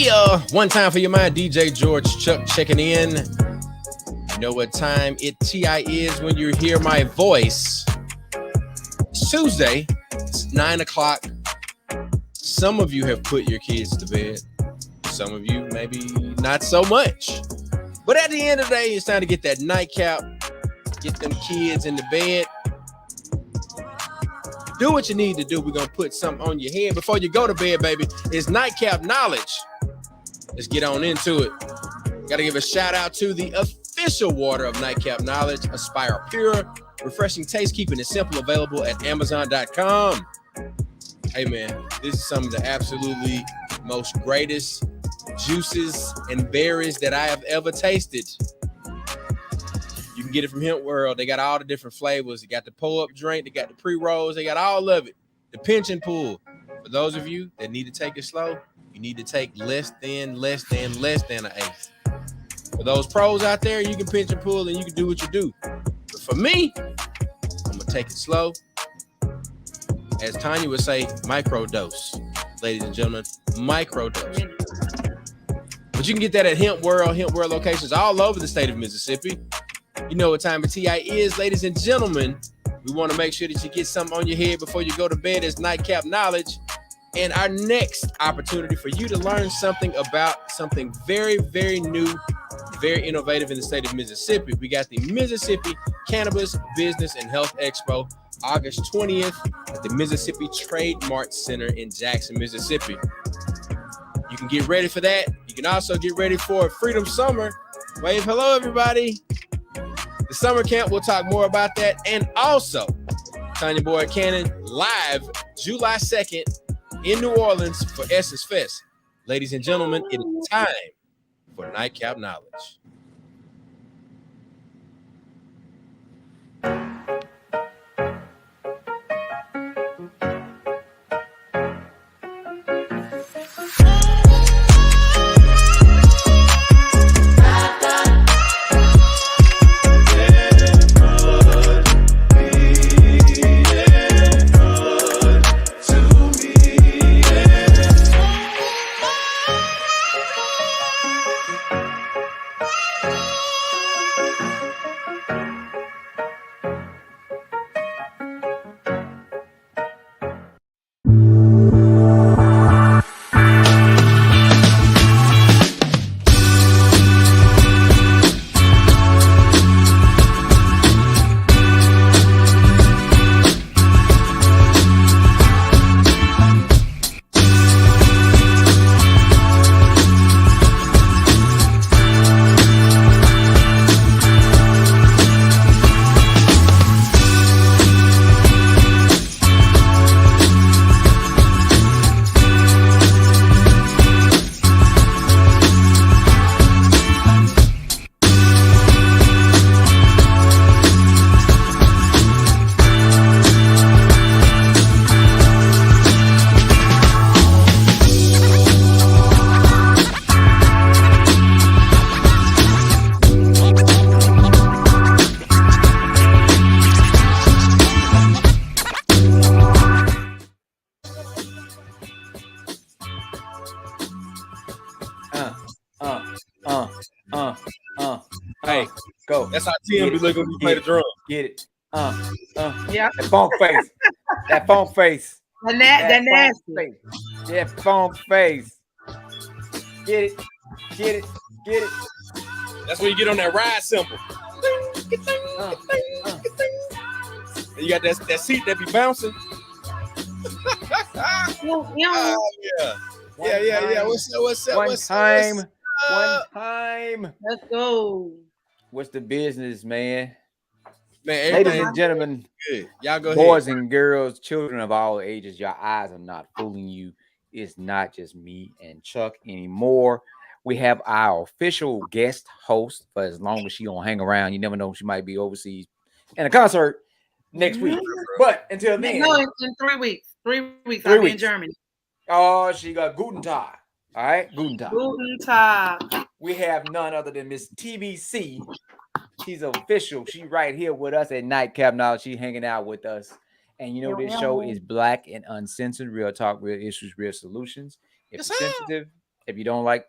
Yeah, one time for your mind, DJ George Chuck checking in. You know what time it TI is when you hear my voice. It's Tuesday, it's 9 o'clock. Some of you have put your kids to bed. Some of you maybe not so much. But at the end of the day, it's time to get that nightcap, get them kids in the bed. Do what you need to do. We're going to put something on your head before you go to bed, baby. It's Nightcap Knowledge. Let's get on into it. Got to give a shout out to the official water of Nightcap Knowledge, Aspire Pure, refreshing taste, keeping it simple, available at Amazon.com. Hey, man, this is some of the absolutely most greatest juices and berries that I have ever tasted. You can get it from Hemp World. They got all the different flavors. They got the pull-up drink. They got the pre-rolls. They got all of it. The pinch and pull. For those of you that need to take it slow, you need to take less than an eighth. For those pros out there, you can pinch and pull and you can do what you do. But for me, I'm going to take it slow. As Tanya would say, microdose. Ladies and gentlemen, microdose. But you can get that at Hemp World locations all over the state of Mississippi. You know what time of TI is, ladies and gentlemen. We want to make sure that you get something on your head before you go to bed. It's Nightcap Knowledge. And our next opportunity for you to learn something about something very, very new, very innovative in the state of Mississippi. We got the Mississippi Cannabis Business and Health Expo, August 20th at the Mississippi Trademark Center in Jackson, Mississippi. You can get ready for that. You can also get ready for Freedom Summer. Wave hello, everybody. The summer camp, we'll talk more about that. And also, Tanya Boyd Cannon live July 2nd in New Orleans for Essence Fest. Ladies and gentlemen, it is time for Nightcap Knowledge. Hey, go. That's how Tim be looking when you play the drum. Get it. Yeah. That funk face. That funk face. That nasty. Face. That funk face. Get it. Get it. Get it. That's when you get on that ride cymbal. And you got that seat that be bouncing. Yeah. What's up? One time. Let's go. What's the business, man? Man, ladies and gentlemen, good. Y'all go boys ahead. And girls, children of all ages, your eyes are not fooling you. It's not just me and Chuck anymore. We have our official guest host for as long as she don't hang around. You never know, she might be overseas in a concert next week. But until then, no, in 3 weeks. 3 weeks. I'll be in Germany. Oh, she got Guten Tag. All right, Guten Tag. Guten Tag. We have none other than Miss TBC. She's official. She right here with us at Nightcap Knowledge. She hanging out with us. And you know, this show is Black and Uncensored. Real talk, real issues, real solutions. If you're sensitive, If you don't like,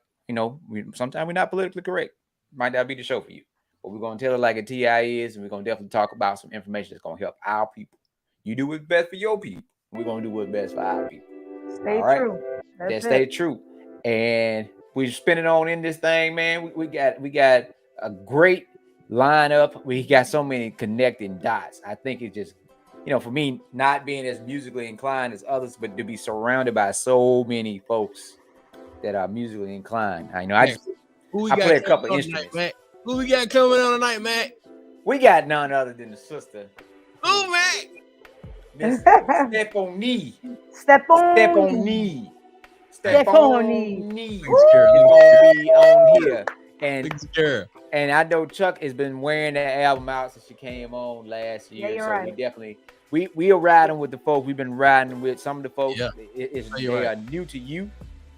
sometimes we're not politically correct. Might not be the show for you. But we're gonna tell it like a TI is, and we're gonna definitely talk about some information that's gonna help our people. You do what's best for your people. We're gonna do what's best for our people. Stay true. Stay true. And we're spinning on in this thing, man. We got a great lineup. We got so many connecting dots. I think it's just, for me, not being as musically inclined as others, but to be surrounded by so many folks that are musically inclined. I play a couple instruments. Tonight, who we got coming on tonight, Mac? We got none other than the sister. Who, Mac? Miss Stefunie. Stefunie. Stefunie is gonna be on here. And I know Chuck has been wearing that album out since she came on last year. Yeah, so right. we definitely we are riding with the folks. We've been riding with some of the folks. Yeah. They are new to you,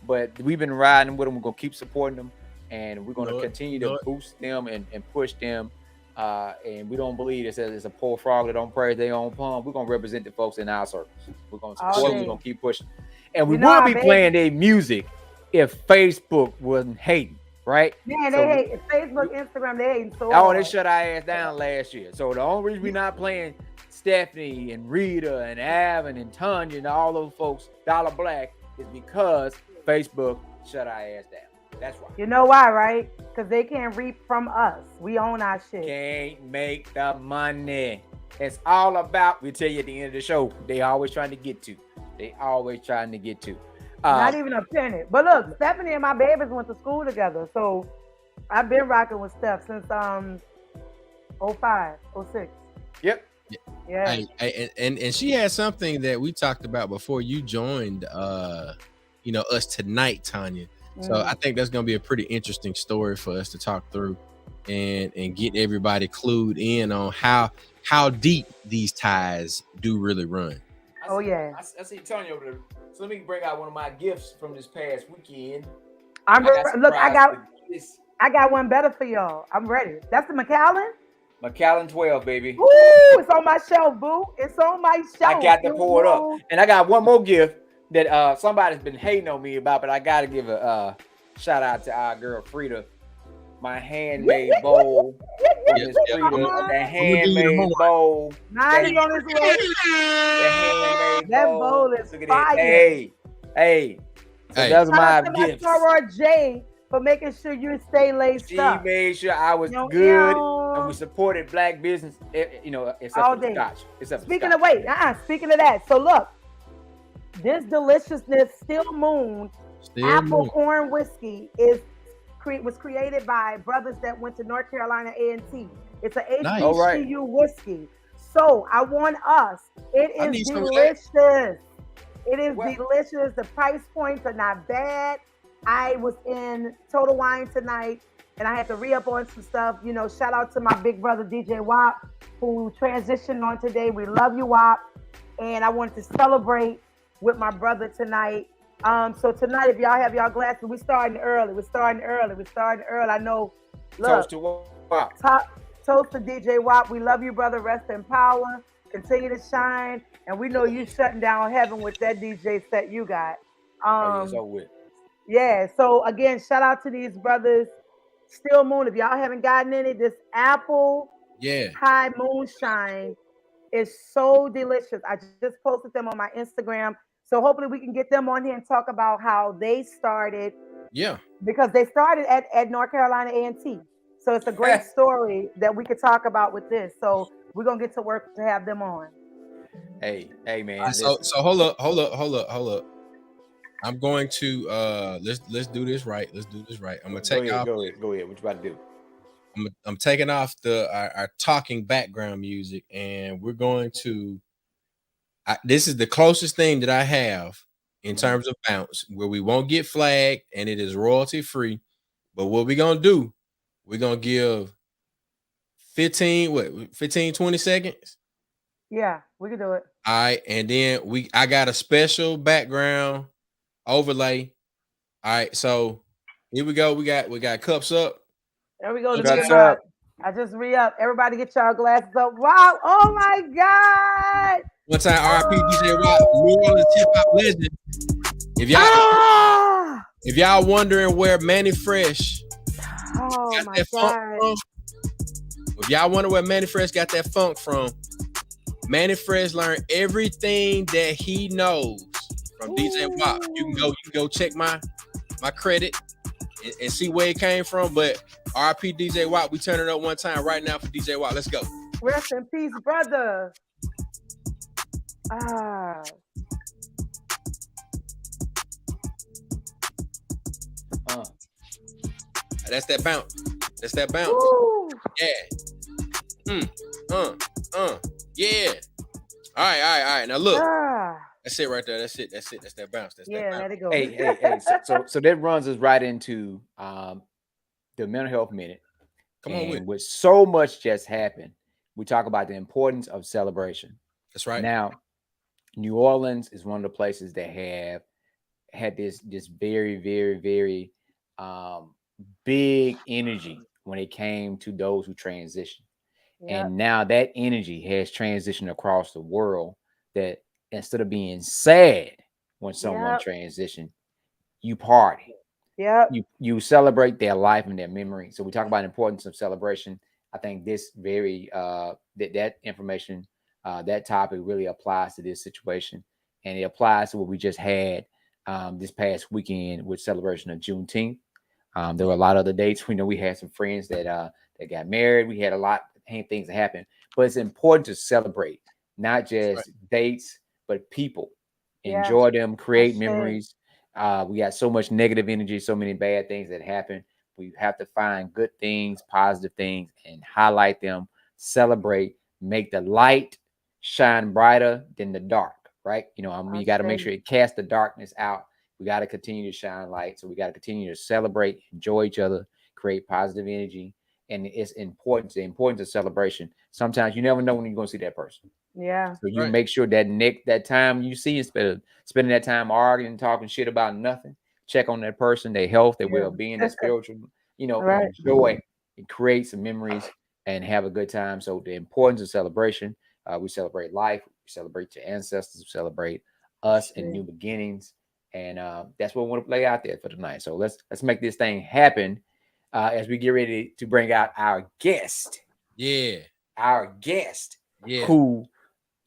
but we've been riding with them. We're gonna keep supporting them, and we're gonna continue to boost them and push them. And we don't believe it's a poor frog that don't praise their own palm. We're gonna represent the folks in our circles. We're gonna support them. We're gonna keep pushing, and we will be playing their music if Facebook wasn't hating. Right? Man, they hate Facebook, Instagram. They hating so hard. They shut our ass down last year. So the only reason we're not playing Stephanie and Rita and Avon and Tanya and all those folks, Dollar Black, is because Facebook shut our ass down. That's right. You know why, right? Because they can't reap from us. We own our shit. Can't make the money. It's all about, we tell you at the end of the show, they always trying to get to. Not even a penny. But look, Stephanie and my babies went to school together. So I've been rocking with Steph since 05, 06. Yep. Yeah. And she had something that we talked about before you joined us tonight, Tanya. So I think that's gonna be a pretty interesting story for us to talk through and get everybody clued in on how deep these ties do really run. I see Tanya over there. So let me bring out one of my gifts from this past weekend. I got one better for y'all. I'm ready. That's the Macallan 12, baby. Ooh, it's on my shelf, boo. It's on my shelf. I got to pour it up. And I got one more gift that somebody's been hating on me about, but I got to give a shout out to our girl Frida. My handmade bowl. The handmade bowl. Nice on his way. That bowl is fire. Hey. So that's my gift. J for making sure you stay laced up. She made sure I was good, and we supported black business. Except all for the day. Scotch. Speaking of that, so look, this deliciousness, Still Moon apple corn whiskey was created by brothers that went to North Carolina A&T. It's an HBCU whiskey. So I want us. It is delicious. It is delicious. The price points are not bad. I was in Total Wine tonight, and I had to re-up on some stuff. Shout out to my big brother DJ Wop, who transitioned on today. We love you, Wop. And I wanted to celebrate with my brother tonight. So tonight, if y'all have y'all glasses, we're starting early. I know. Look, toast to Wop. Toast to DJ Wop. We love you, brother. Rest in power. Continue to shine. And we know you shutting down heaven with that DJ set you got. Yeah. So again, shout out to these brothers. Still Moon. If y'all haven't gotten any, this apple high moonshine is so delicious. I just posted them on my Instagram. So hopefully we can get them on here and talk about how they started. Yeah. Because they started at North Carolina A&T. So it's a great story that we could talk about with this. So we're going to get to work to have them on. Hey, man. So hold up. I'm going to let's do this right. I'm gonna take off. Go ahead. What you about to do? I'm taking off our talking background music, and we're going to. This is the closest thing that I have in terms of bounce, where we won't get flagged and it is royalty free. But what we're gonna do, we're gonna give 15, 20 seconds. Yeah, we can do it. All right, and then I got a special background overlay. All right, so here we go. We got cups up. There we go. Cups up. I just re-up. Everybody get y'all glasses up. Wow! Oh my God! One time, RIP DJ Rock, New Orleans hip hop legend. If y'all If y'all wondering where Manny Fresh Oh got my that funk God. from, if y'all wonder where Manny Fresh got that funk from, Manny Fresh learned everything that he knows from DJ Wop. You can go check my credit and see where it came from. But RP DJ Wop, we turn it up one time right now for DJ Wop. Let's go. Rest in peace, brother. Ah. That's that bounce. That's that bounce. Woo. Yeah. Yeah. All right. Now look. Ah. That's it right there. That's it. That's that bounce. That's Yeah, that bounce. let it go. Hey. So that runs us right into the mental health minute. Come on and with so much just happened, we talk about the importance of celebration. That's right. Now, New Orleans is one of the places that have had this very, very, very big energy when it came to those who transition. Yep. And now that energy has transitioned across the world, that instead of being sad when someone transitioned, you party. Yep. You celebrate their life and their memory. So we talk about the importance of celebration. I think this very that information, that topic really applies to this situation, and it applies to what we just had this past weekend with celebration of Juneteenth. There were a lot of other dates. We know we had some friends that got married. We had a lot of things that happened, but it's important to celebrate not just dates, but people. Enjoy them, create memories. We got so much negative energy, so many bad things that happen. We have to find good things, positive things, and highlight them, celebrate, make the light shine brighter than the dark, right? You know, we got to make sure it casts the darkness out. We got to continue to shine light. So we got to continue to celebrate, enjoy each other, create positive energy. And it's important, the importance of celebration. Sometimes you never know when you're going to see that person. Yeah. So you make sure that time you see, instead of spending that time arguing, talking shit about nothing, check on that person, their health, their well-being, their spiritual, enjoy and create some memories and have a good time. So the importance of celebration, we celebrate life, we celebrate your ancestors, we celebrate us and new beginnings. And that's what we want to play out there for tonight. So let's make this thing happen as we get ready to bring out our guest. Our guest. Who,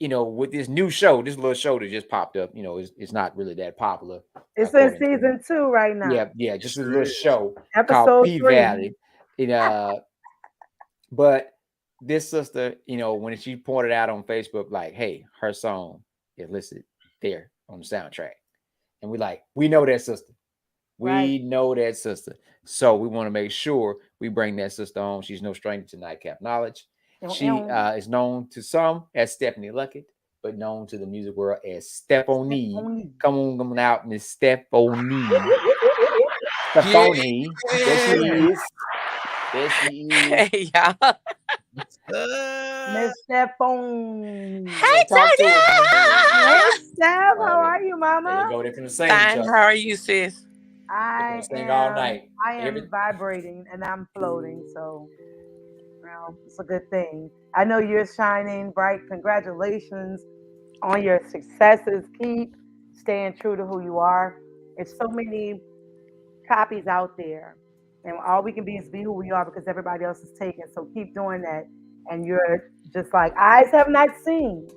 with this new show, this little show that just popped up, it's not really that popular. It's in season 2 right now. Yeah, just a little show Episode called P 3. Valley. But this sister, when she pointed out on Facebook, like, hey, her song is listed there on the soundtrack. And we know that sister. We know that sister. So we want to make sure we bring that sister on. She's no stranger to Nightcap Knowledge. She is known to some as Stefunie Luckett, but known to the music world as Stefunie. Come on out, Miss Stefunie. Stefunie. There she is. Hey, y'all. Miss Stefunie. Hey, Tanya. Hey, Steph. How are you, Mama? Go there from the same. Fine. How are you, sis? I sing all night. I am vibrating and I'm floating, so it's a good thing. I know you're shining bright. Congratulations on your successes. Keep staying true to who you are. There's so many copies out there, and all we can be is be who we are because everybody else is taken. So keep doing that. And you're just like, eyes have not seen.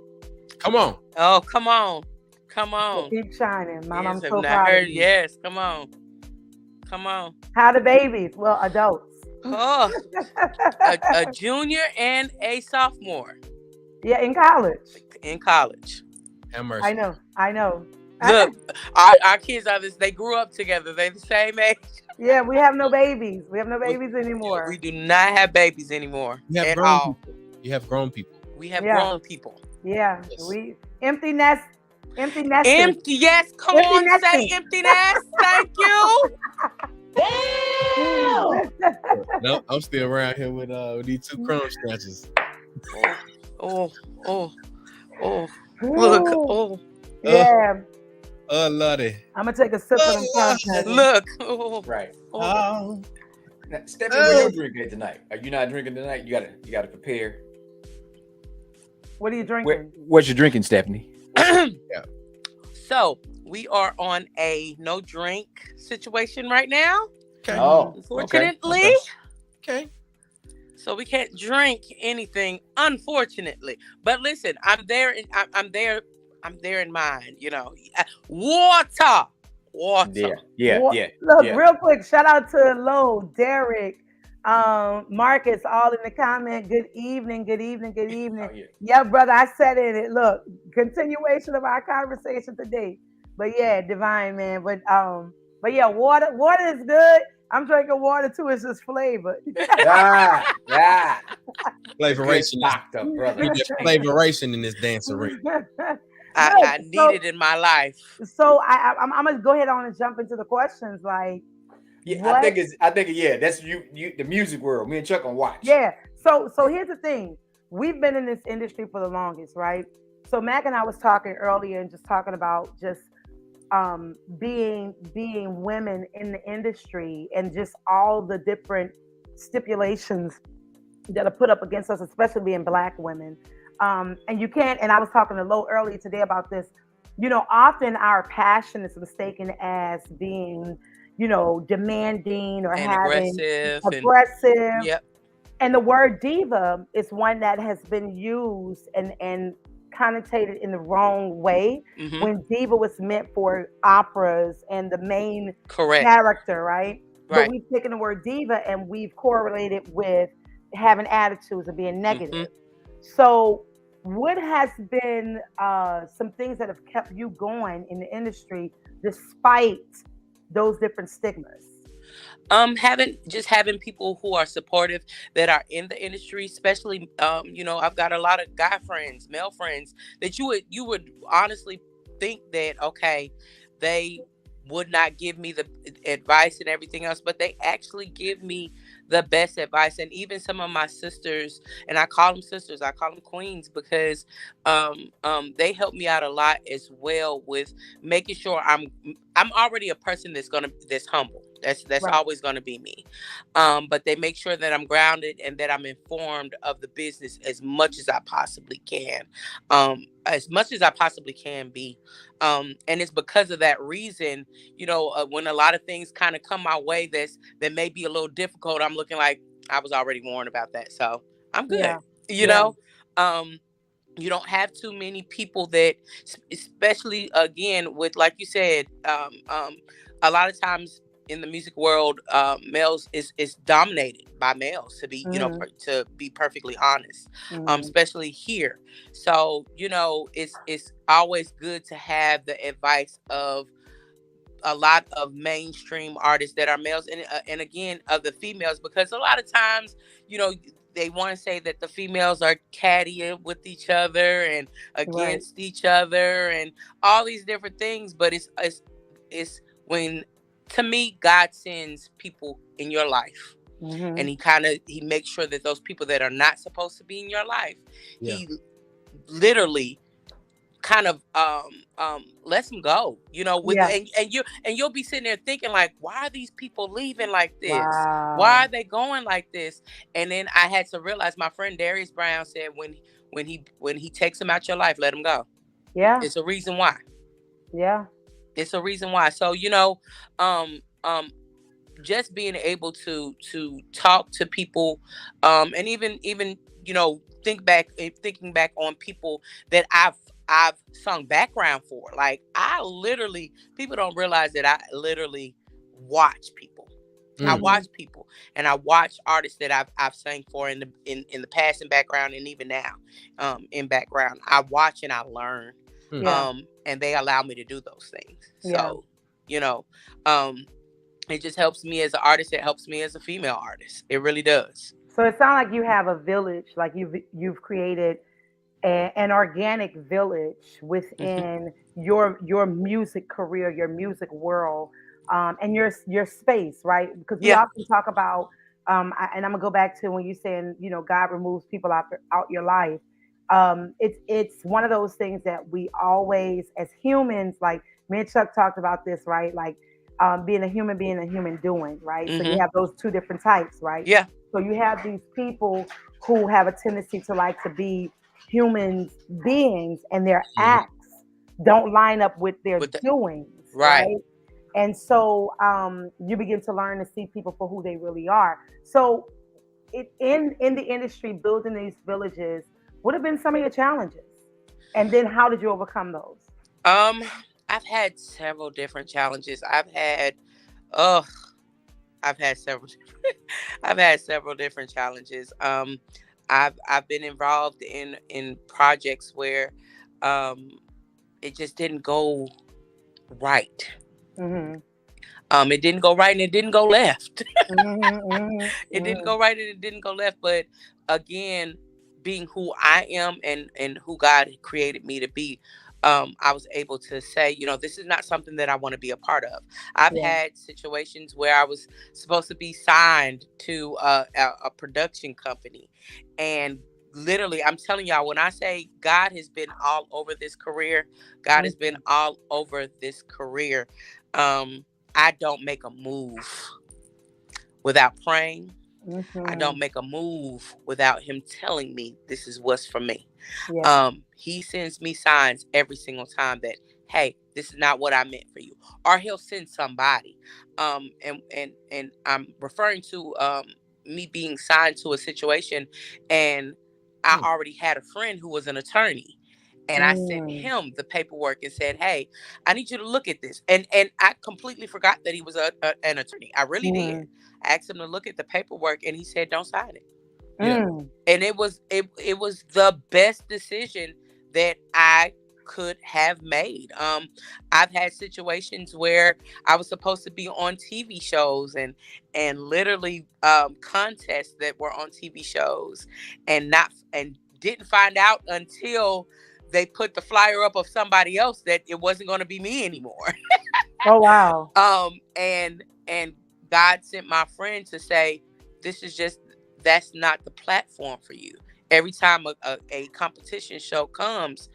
Come on. Oh, come on. So keep shining, Mom. Yes, I'm so proud of you. Yes, come on. How the babies? Well, adults. Oh, a junior and a sophomore. Yeah, in college. Have mercy. I know. Look, our kids they grew up together. They're the same age. Yeah, we have no babies. We have no babies anymore. We do not have babies anymore at all. You have grown people. We have grown people. Yeah, Yes. we empty nest. Empty, yes. Come Empty on, nesting. say empty nest. Thank you. No, I'm still around here with these 2 crumb snatches. Oh. Look. Oh. Yeah. Lordy. I'm gonna take a sip of them crumb snatches. Look. Oh. Right. Oh. Now, Stephanie, what you drinking tonight? Are you not drinking tonight? You gotta prepare. What are you drinking? What you drinking, Stephanie? So we are on a no drink situation right now. Okay. Oh, Unfortunately. Okay. So we can't drink anything, unfortunately. But listen, I'm there. I'm there. I'm there in mind. Water. Look, real quick, shout out to Lo, Derek, Marcus, all in the comment. Good evening, good evening, good evening. Yeah, brother, I said it. Look, continuation of our conversation today. But yeah, divine man. But yeah, water is good. I'm drinking water too. It's just flavor. Yeah. Flavoration. Locked up, brother. You get flavoration in this dancery. I need it in my life. So I'm gonna go ahead on and jump into the questions. Like, I think that's you the music world. Me and Chuck on watch. Yeah. So here's the thing. We've been in this industry for the longest, right? So Mac and I was talking earlier and just talking about just being women in the industry and just all the different stipulations that are put up against us, especially being Black women. And you can't, and I was talking to Lo earlier today about this, often our passion is mistaken as being, demanding or and having aggressive. Yep. And the word diva is one that has been used and connotated in the wrong way, when diva was meant for operas and the main character, right? But we've taken the word diva and we've correlated with having attitudes and being negative. So what has been some things that have kept you going in the industry despite those different stigmas? Having people who are supportive that are in the industry, especially I've got a lot of guy friends, male friends that you would honestly think that they would not give me the advice and everything else, but they actually give me the best advice. And even some of my sisters, and I call them sisters, I call them queens, because they help me out a lot as well with making sure I'm already a person that's humble. That's always going to be me. But they make sure that I'm grounded and that I'm informed of the business as much as I possibly can. As much as I possibly can be. And it's because of that reason, when a lot of things kind of come my way that may be a little difficult, I'm looking like I was already warned about that. So I'm good. You don't have too many people that, especially again, with, like you said, a lot of times in the music world, males is dominated by males, to be, to be perfectly honest, especially here. So, it's always good to have the advice of a lot of mainstream artists that are males and again, of the females, because a lot of times, they want to say that the females are catty with each other and against each other and all these different things. But it's when, to me, God sends people in your life, and he makes sure that those people that are not supposed to be in your life, he literally kind of lets them go, and you'll be sitting there thinking like, why are these people leaving like this? Why are they going like this? And then I had to realize, my friend Darius Brown said, when he takes them out your life, let them go. It's a reason why. It's a reason why. So, just being able to talk to people, and even thinking back on people that I've sung background for. Like, people don't realize that I literally watch people. I watch people, and I watch artists that I've sang for in the past in background, and even now in background. I watch and I learn. And they allow me to do those things. So, it just helps me as an artist. It helps me as a female artist. It really does. So it sounds like you have a village, like you've created an organic village within your music career, your music world, and your space, right? Because we often talk about, and I'm gonna go back to when you saying, God removes people out your life. It's one of those things that we always, as humans, like me and Chuck talked about this, right? Like being a human doing, right? So you have those two different types, right? Yeah. So you have these people who have a tendency to like to be human beings, and their acts don't line up with their With the- doings, Right. right? And so you begin to learn to see people for who they really are. So in the industry, building these villages, what have been some of your challenges? And then how did you overcome those? I've had several different challenges. I've had several I've had several different challenges. I've been involved in projects where it just didn't go right. Mm-hmm. It didn't go right and it didn't go left. Mm-hmm. It didn't go right and it didn't go left. But again, being who I am and who God created me to be, I was able to say, this is not something that I want to be a part of. I've had situations where I was supposed to be signed to a production company, and literally, I'm telling y'all, when I say God has been all over this career, God has been all over this career. I don't make a move without praying. I don't make a move without him telling me this is what's for me. Yeah. He sends me signs every single time that, hey, this is not what I meant for you. Or he'll send somebody. And I'm referring to me being signed to a situation, and I already had a friend who was an attorney. And I sent him the paperwork and said, hey, I need you to look at this. And I completely forgot that he was an attorney. I really did. I asked him to look at the paperwork, and he said, don't sign it. Yeah. And it was the best decision that I could have made. I've had situations where I was supposed to be on TV shows and literally contests that were on TV shows and didn't find out until they put the flyer up of somebody else that it wasn't going to be me anymore. Oh wow. And God sent my friend to say, that's not the platform for you. Every time a competition show comes,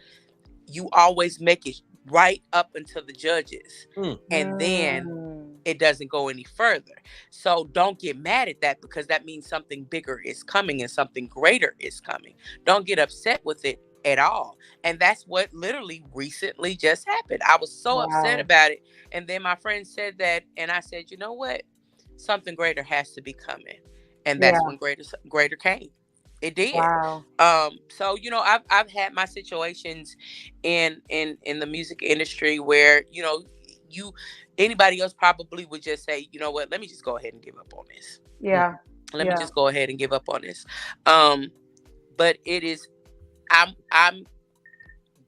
you always make it right up until the judges. And then it doesn't go any further. So don't get mad at that, because that means something bigger is coming and something greater is coming. Don't get upset with it at all. And that's what literally recently just happened. I was so upset about it. And then my friend said that, and I said, you know what? Something greater has to be coming. And that's when greater came. It did. Wow. So I've had my situations in the music industry where anybody else probably would just say, you know what, let me just go ahead and give up on this. Yeah. Let me just go ahead and give up on this. But it is, I'm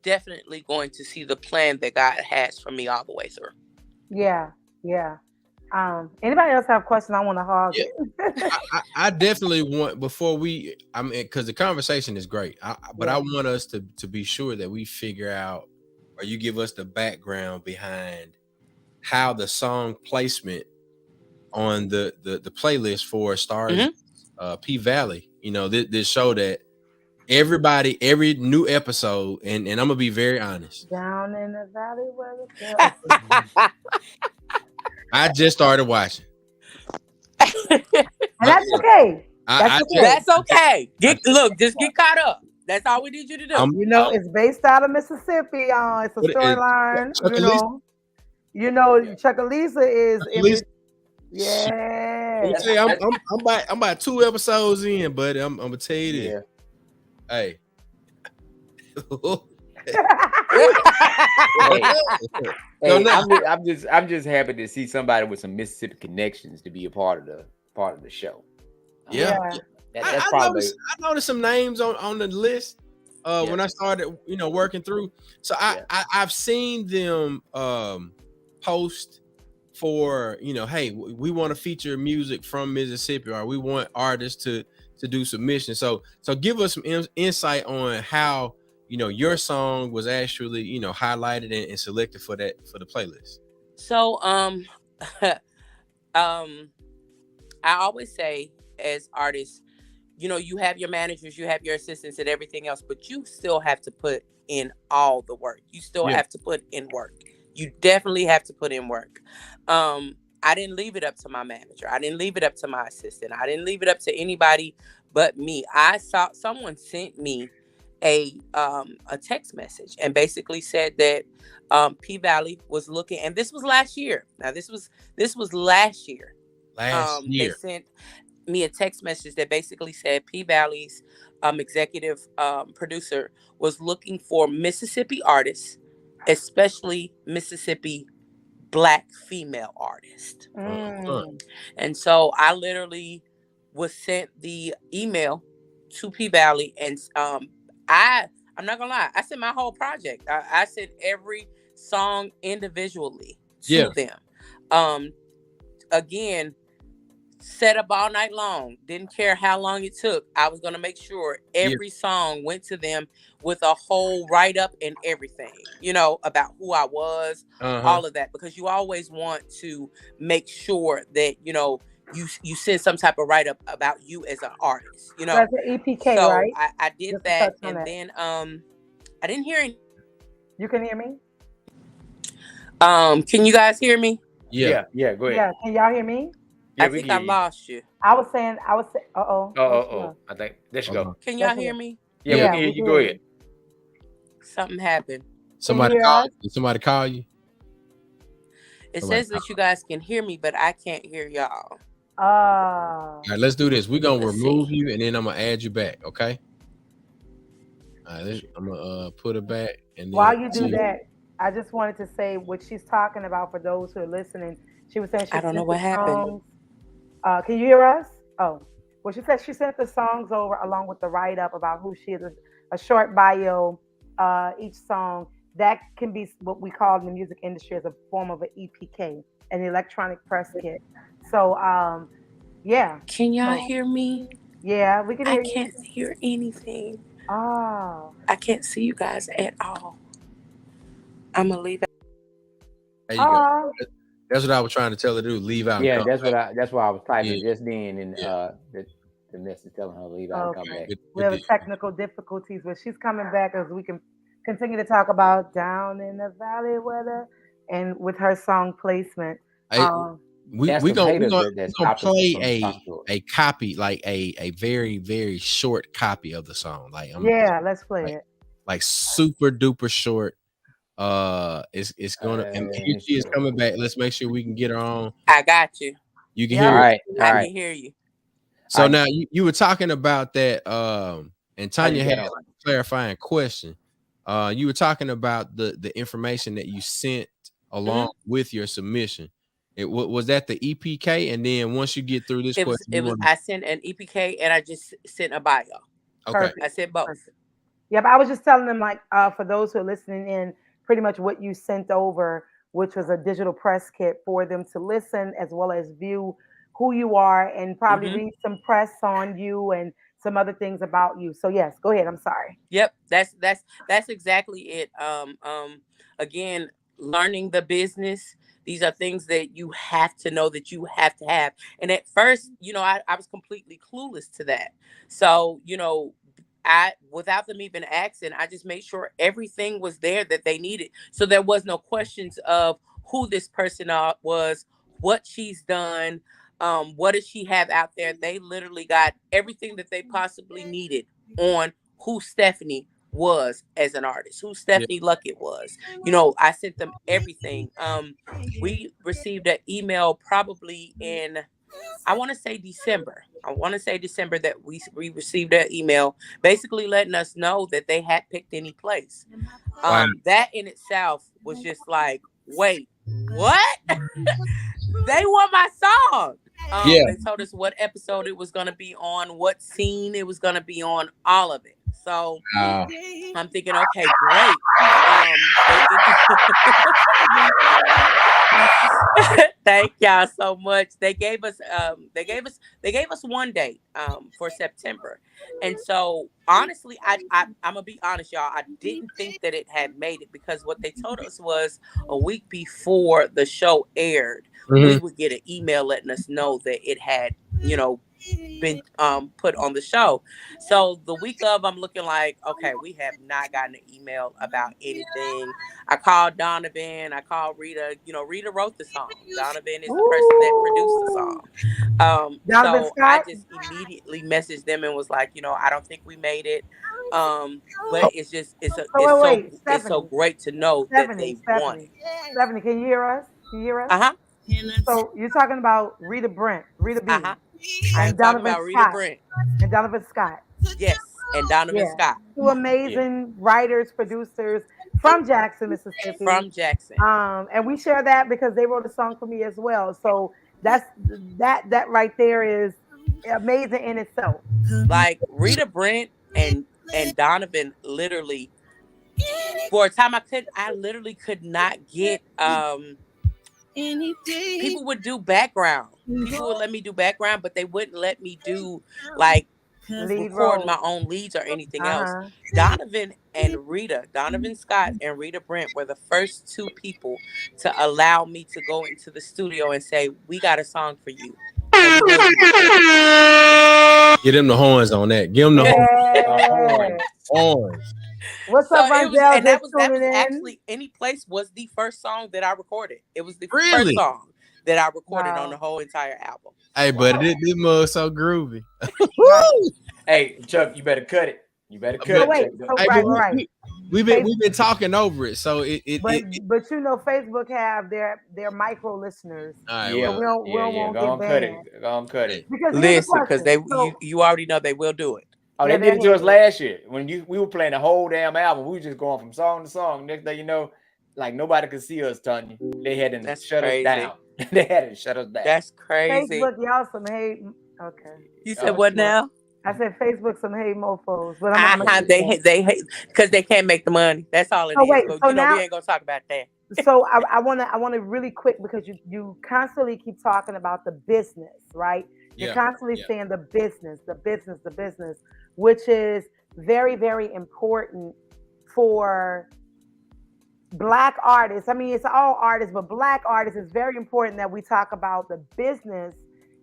definitely going to see the plan that God has for me all the way through. Yeah. Anybody else have questions? I want to hog it. I definitely want, before because the conversation is great, but I want us to be sure that we figure out, or you give us the background behind how the song placement on the playlist for Starz P Valley, this show that every new episode, and I'm gonna be very honest, down in the valley where the I just started watching. And that's okay. That's okay. Just get caught up. That's all we need you to do. It's based out of Mississippi. It's a storyline. Chuckalisa is. Yeah. I'm about 2 episodes in, but I'm gonna tell you this. Hey. I'm just happy to see somebody with some Mississippi connections to be a part of the show. Yeah. That's probably. I noticed some names on the list when I started, working through. So I've seen them post for, hey, we want to feature music from Mississippi, or we want artists to do submissions. So give us some insight on how your song was actually highlighted and selected for the playlist. So I always say, as artists, you have your managers, you have your assistants and everything else, but you still have to put in all the work. You still have to put in work. You definitely have to put in work. I didn't leave it up to my manager. I didn't leave it up to my assistant. I didn't leave it up to anybody but me. I saw someone sent me a text message and basically said that P Valley was looking, and this was last year. Now this was last year. They sent me a text message that basically said P Valley's executive producer was looking for Mississippi artists, especially Mississippi Black female artists. And so I literally was sent the email to P Valley, and I'm not gonna lie, I sent my whole project. I sent every song individually to them. Again, set up all night long. Didn't care how long it took. I was gonna make sure every song went to them with a whole write up and everything, about who I was, all of that, because you always want to make sure that you send some type of write up about you as an artist. That's an EPK, so right? I did Just that, and that. then I didn't hear any. You can hear me? Can you guys hear me? Yeah. Go ahead. Yeah, can y'all hear me? I think I lost you. I was saying, Oh. I think there you go. Can y'all hear me? Yeah, we can hear you. Go ahead. Something happened. Somebody call you? Somebody call you? It says that you guys can hear me, but I can't hear y'all. All right, let's do this. We're gonna remove you, and then I'm gonna add you back. Okay. All right, I'm gonna put it back. And then while you do that, I just wanted to say what she's talking about for those who are listening. She was saying I don't know what happened. Can you hear us? Oh, well, she said she sent the songs over along with the write up about who she is, a short bio, each song. That can be what we call in the music industry as a form of an EPK, an electronic press kit. So, yeah. Can y'all hear me? Yeah, we can hear you. I can't hear anything. Oh. I can't see you guys at all. I'm gonna leave it. There you go. That's what I was trying to tell her to do. Leave out. Yeah, that's why I was typing just then, and the message telling her to leave out and come back. We have technical difficulties, but she's coming back as we can continue to talk about Down in the Valley weather and with her song placement. We're gonna play a copy, like a very, very short copy of the song. Let's play it. Like super duper short. It's gonna, and she is coming back. Let's make sure we can get her on. I got you. You can hear her. Right. I can hear you. So now you were talking about that, and Tanya had a clarifying question. You were talking about the information that you sent along with your submission. It was that the EPK, and then once you get through this question, I sent an EPK and I just sent a bio. Okay, perfect. I sent both. Perfect. Yeah, but I was just telling them, like, for those who are listening in, pretty much what you sent over, which was a digital press kit for them to listen as well as view who you are and probably read some press on you and some other things about you. So yes, go ahead. I'm sorry. Yep, that's exactly it. Again, learning the business. These are things that you have to know, that you have to have. And at first, I was completely clueless to that. So, without them even asking, I just made sure everything was there that they needed. So there was no questions of who this person was, what she's done, what does she have out there. They literally got everything that they possibly needed on who Stefunie was as an artist, who Stefunie Luckett was. I sent them everything. We received an email probably in, I want to say December that we received an email basically letting us know that they had picked any place. That in itself was just like, wait, what? They want my song. They told us what episode it was going to be on, what scene it was going to be on, all of it. So I'm thinking, okay, great. Thank y'all so much. They gave us one date for September. And so honestly, I'm gonna be honest, y'all. I didn't think that it had made it, because what they told us was a week before the show aired, we would get an email letting us know that it had, been put on the show. So the week of, I'm looking like, okay, we have not gotten an email about anything. I called Donovan, I called Rita. Rita wrote the song. Donovan is the person that produced the song. So I just immediately messaged them and was like, I don't think we made it. But it's just So wait, it's so Stephanie. great to know that they won it. Stephanie, can you hear us? Can you hear us? Uh-huh. So you're talking about Rita Brent, Rita B, Uh-huh. I'm and talking Donovan about Rita Scott. Brent. And Donovan Scott. Yes. And Donovan Yeah. Scott. Two amazing writers, producers from Jackson, Mississippi. From Jackson. And we share that because they wrote a song for me as well. So that right there is amazing in itself. Like Rita Brent and Donovan literally, for a time I literally could not get people would do background. People would let me do background, but they wouldn't let me do like record my own leads or anything else. Donovan Scott and Rita Brent were the first two people to allow me to go into the studio and say, we got a song for you. Get him the horns on that. Give him the horns. What's up, Rondell? And that was actually Any Place was the first song that I recorded. It was the first song that I recorded on the whole entire album. Hey, but this mug so groovy. Hey, Chuck, you better cut it. You better cut it. We've been talking over it, so but you know, Facebook have their micro listeners. All right, yeah, so we won't go get banned. Go on, cut it. Listen, because you already know they will do it. Oh, they did it to us last year when we were playing the whole damn album. We were just going from song to song. Next thing you know, like nobody could see us, Tanya. They had to shut us down. They had to shut us down. That's crazy. Facebook, y'all some hate. Okay. You said what now? I said Facebook some hate mofos, but they hate because they can't make the money. That's all it is. Wait, but, so we ain't gonna talk about that. So I wanna really quick because you constantly keep talking about the business, right? You're constantly saying the business, which is very, very important for Black artists. I mean, it's all artists, but Black artists is very important that we talk about the business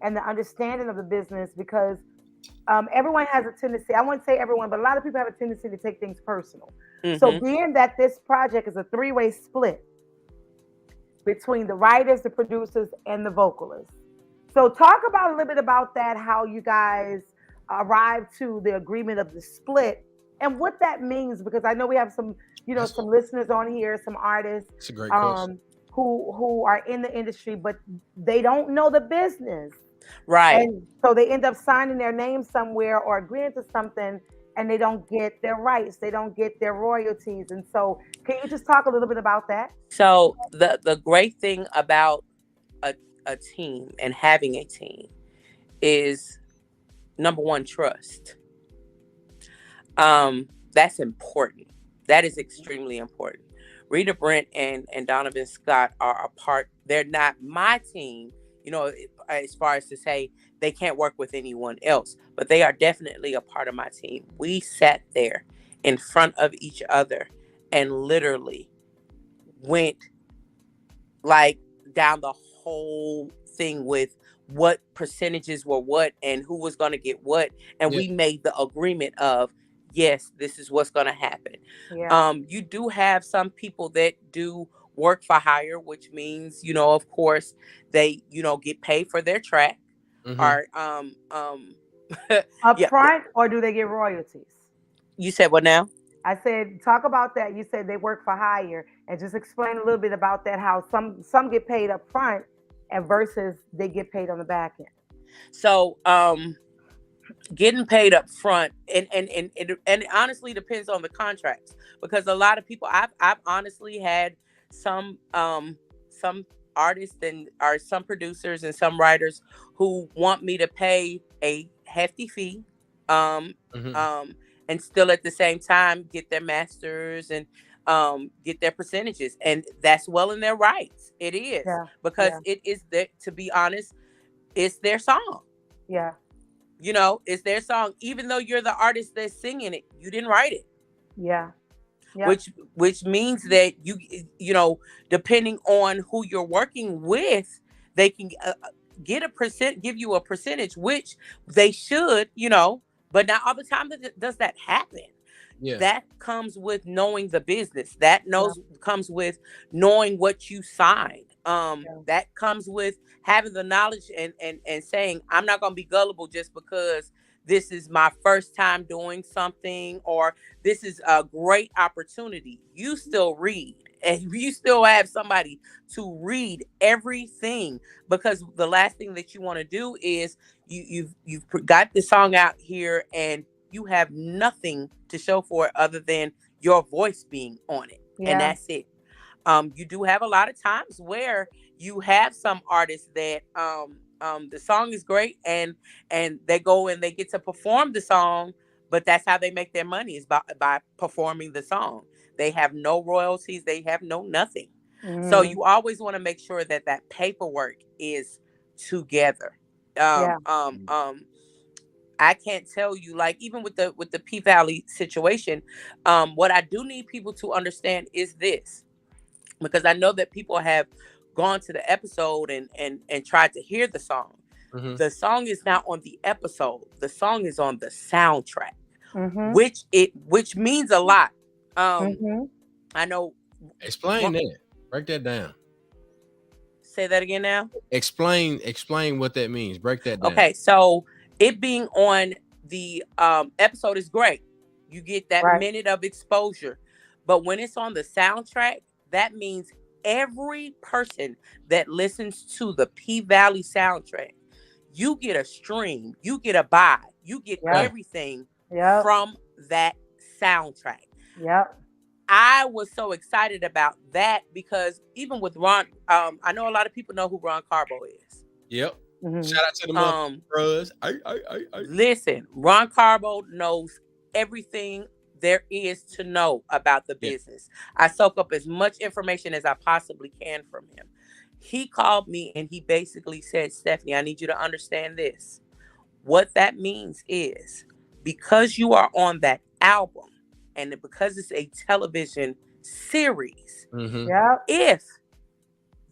and the understanding of the business because everyone has a tendency, I wouldn't say everyone, but a lot of people have a tendency to take things personal. Mm-hmm. So being that this project is a three-way split between the writers, the producers, and the vocalists. So talk about a little bit about that, how you guys arrived to the agreement of the split and what that means, because I know we have some, some listeners on here, some artists it's a great question. who are in the industry, but they don't know the business. Right. And so they end up signing their name somewhere or agreeing to something and they don't get their rights. They don't get their royalties. And so can you just talk a little bit about that? So the great thing about a team and having a team is number one, trust. That's important. That is extremely important. Rita Brent and Donovan Scott are a part. They're not my team, as far as to say they can't work with anyone else, but they are definitely a part of my team. We sat there in front of each other and literally went like down the whole thing with what percentages were what and who was going to get what. And we made the agreement of, yes, this is what's going to happen. Yeah. You do have some people that do work for hire, which means, of course, they, get paid for their track. Mm-hmm. Or up front, or do they get royalties? You said what now? I said, talk about that. You said they work for hire, and just explain a little bit about that, how some get paid up front and versus they get paid on the back end. So getting paid up front and it honestly depends on the contracts, because a lot of people I've honestly had some artists or some producers and some writers who want me to pay a hefty fee and still at the same time get their masters and get their percentages, and that's well in their rights. It is because it is to be honest, it's their song. Yeah. It's their song, even though you're the artist that's singing it, you didn't write it. Yeah. Yep. Which means that you depending on who you're working with, they can give you a percentage, which they should, but not all the time does that happen. Yeah. That comes with knowing the business. That comes with knowing what you signed. That comes with having the knowledge and saying, I'm not going to be gullible just because this is my first time doing something, or this is a great opportunity, you still read. And you still have somebody to read everything, because the last thing that you want to do is you've got the song out here and you have nothing to show for it other than your voice being on it. Yeah. And that's it. You do have a lot of times where you have some artists that the song is great and they go and they get to perform the song, but that's how they make their money, is by performing the song. They have no royalties. They have no nothing. So you always want to make sure that that paperwork is together. I can't tell you, like, even with the P Valley situation, what I do need people to understand is this, because I know that people have gone to the episode and tried to hear the song. Mm-hmm. The song is not on the episode. The song is on the soundtrack, Mm-hmm. which means a lot. Mm-hmm. I know. Explain that. Break that down. Say that again now. Explain what that means. Break that down. Okay, so it being on the episode is great. You get that minute of exposure. But when it's on the soundtrack, that means every person that listens to the P Valley soundtrack, you get a stream, you get a buy, you get everything from that soundtrack. Yep. I was so excited about that because even with Ron, I know a lot of people know who Ron Carbo is. Yep. Mm-hmm. Shout out to the bros. Listen, Ron Carbo knows everything there is to know about the business. I soak up as much information as I possibly can from him. He called me and he basically said, Stefunie, I need you to understand this. What that means is, because you are on that album and because it's a television series, if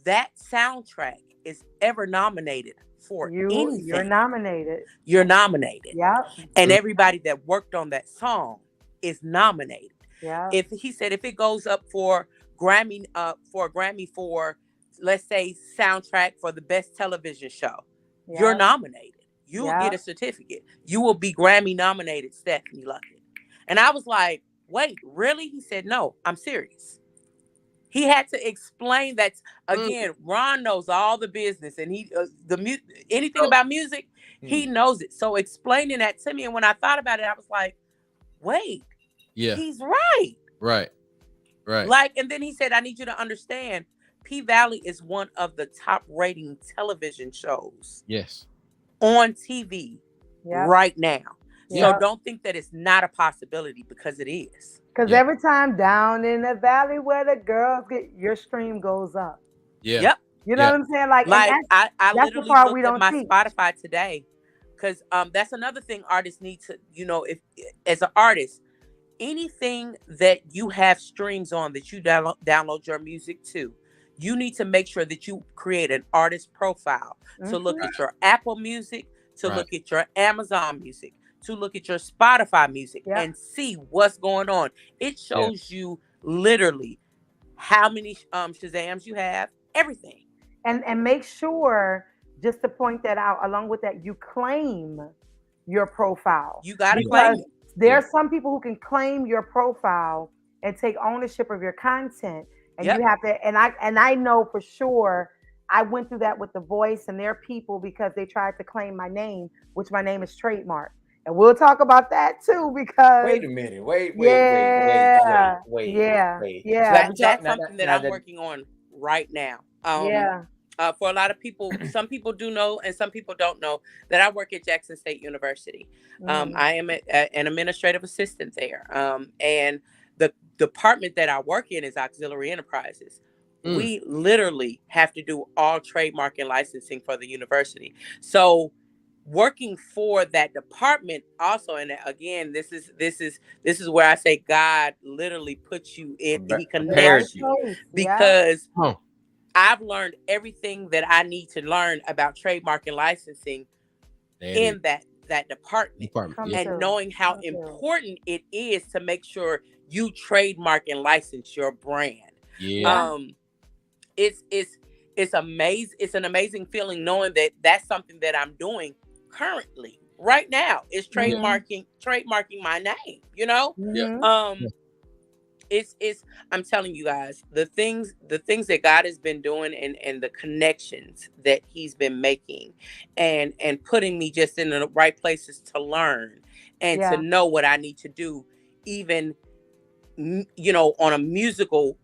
that soundtrack is ever nominated for anything, you're nominated. You're nominated. Yeah. And everybody that worked on that song is nominated. Yeah. If he said if it goes up for Grammy, for let's say soundtrack for the best television show, you're nominated. You will get a certificate. You will be Grammy nominated, Stefunie Luckett. And I was like, wait, really? He said, no, I'm serious. He had to explain that again. Ron knows all the business, and he anything about music, he knows it. So explaining that to me, and when I thought about it, I was like, wait, he's right. Right. Like, and then he said, I need you to understand, P Valley is one of the top rating television shows. Yes. On TV right now. So don't think that it's not a possibility, because it is. Because every time down in the valley where the girls get, your stream goes up. Yeah. Yep. You know what I'm saying? Like I that's literally the part looked we at don't my teach. Spotify today, because that's another thing artists need to, if as an artist, anything that you have streams on that you download your music to, you need to make sure that you create an artist profile to look at your Apple Music, to look at your Amazon Music, to look at your Spotify music and see what's going on. It shows you literally how many Shazams you have, everything. And make sure, just to point that out, along with that, you claim your profile. You got to claim it. There are some people who can claim your profile and take ownership of your content. And you have to, and I know for sure, I went through that with The Voice and their people, because they tried to claim my name, which my name is trademark. And we'll talk about that too, because wait a minute. Wait. That's something that I'm working on right now. For a lot of people, some people do know and some people don't know that I work at Jackson State University. I am an administrative assistant there. And the department that I work in is auxiliary enterprises. We literally have to do all trademark and licensing for the university. So working for that department also, and again, this is where I say God literally puts you in, he connects you, because I've learned everything that I need to learn about trademark and licensing in that department. And knowing how important it is to make sure you trademark and license your brand. It's amazing. It's an amazing feeling knowing that that's something that I'm doing currently. right now is trademarking my name. You know, it's I'm telling you guys, the things that God has been doing and the connections that he's been making and putting me just in the right places to learn and to know what I need to do, even, you know, on a musical.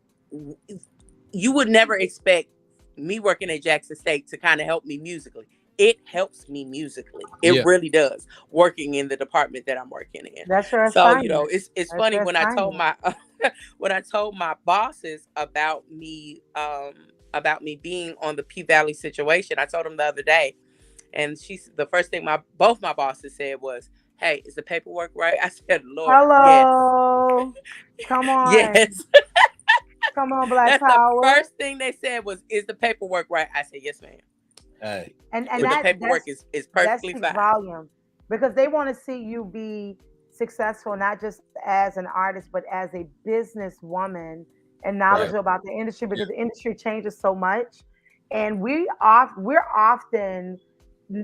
You would never expect me working at Jackson State to kind of help me musically. It helps me musically. It really does. Working in the department that I'm working in. That's your so assignment. You know, it's funny when I told my when I told my bosses about me being on the P Valley situation. I told them the other day, and the first thing both my bosses said was, "Hey, is the paperwork right?" I said, "Lord, hello, yes, come on, yes." Come on, Black That's Power. the first thing they said was, "Is the paperwork right?" I said, "Yes, ma'am." Hey. And the paperwork is perfectly fine. Volume, because they want to see you be successful, not just as an artist, but as a businesswoman and knowledgeable about the industry, because the industry changes so much, and we're often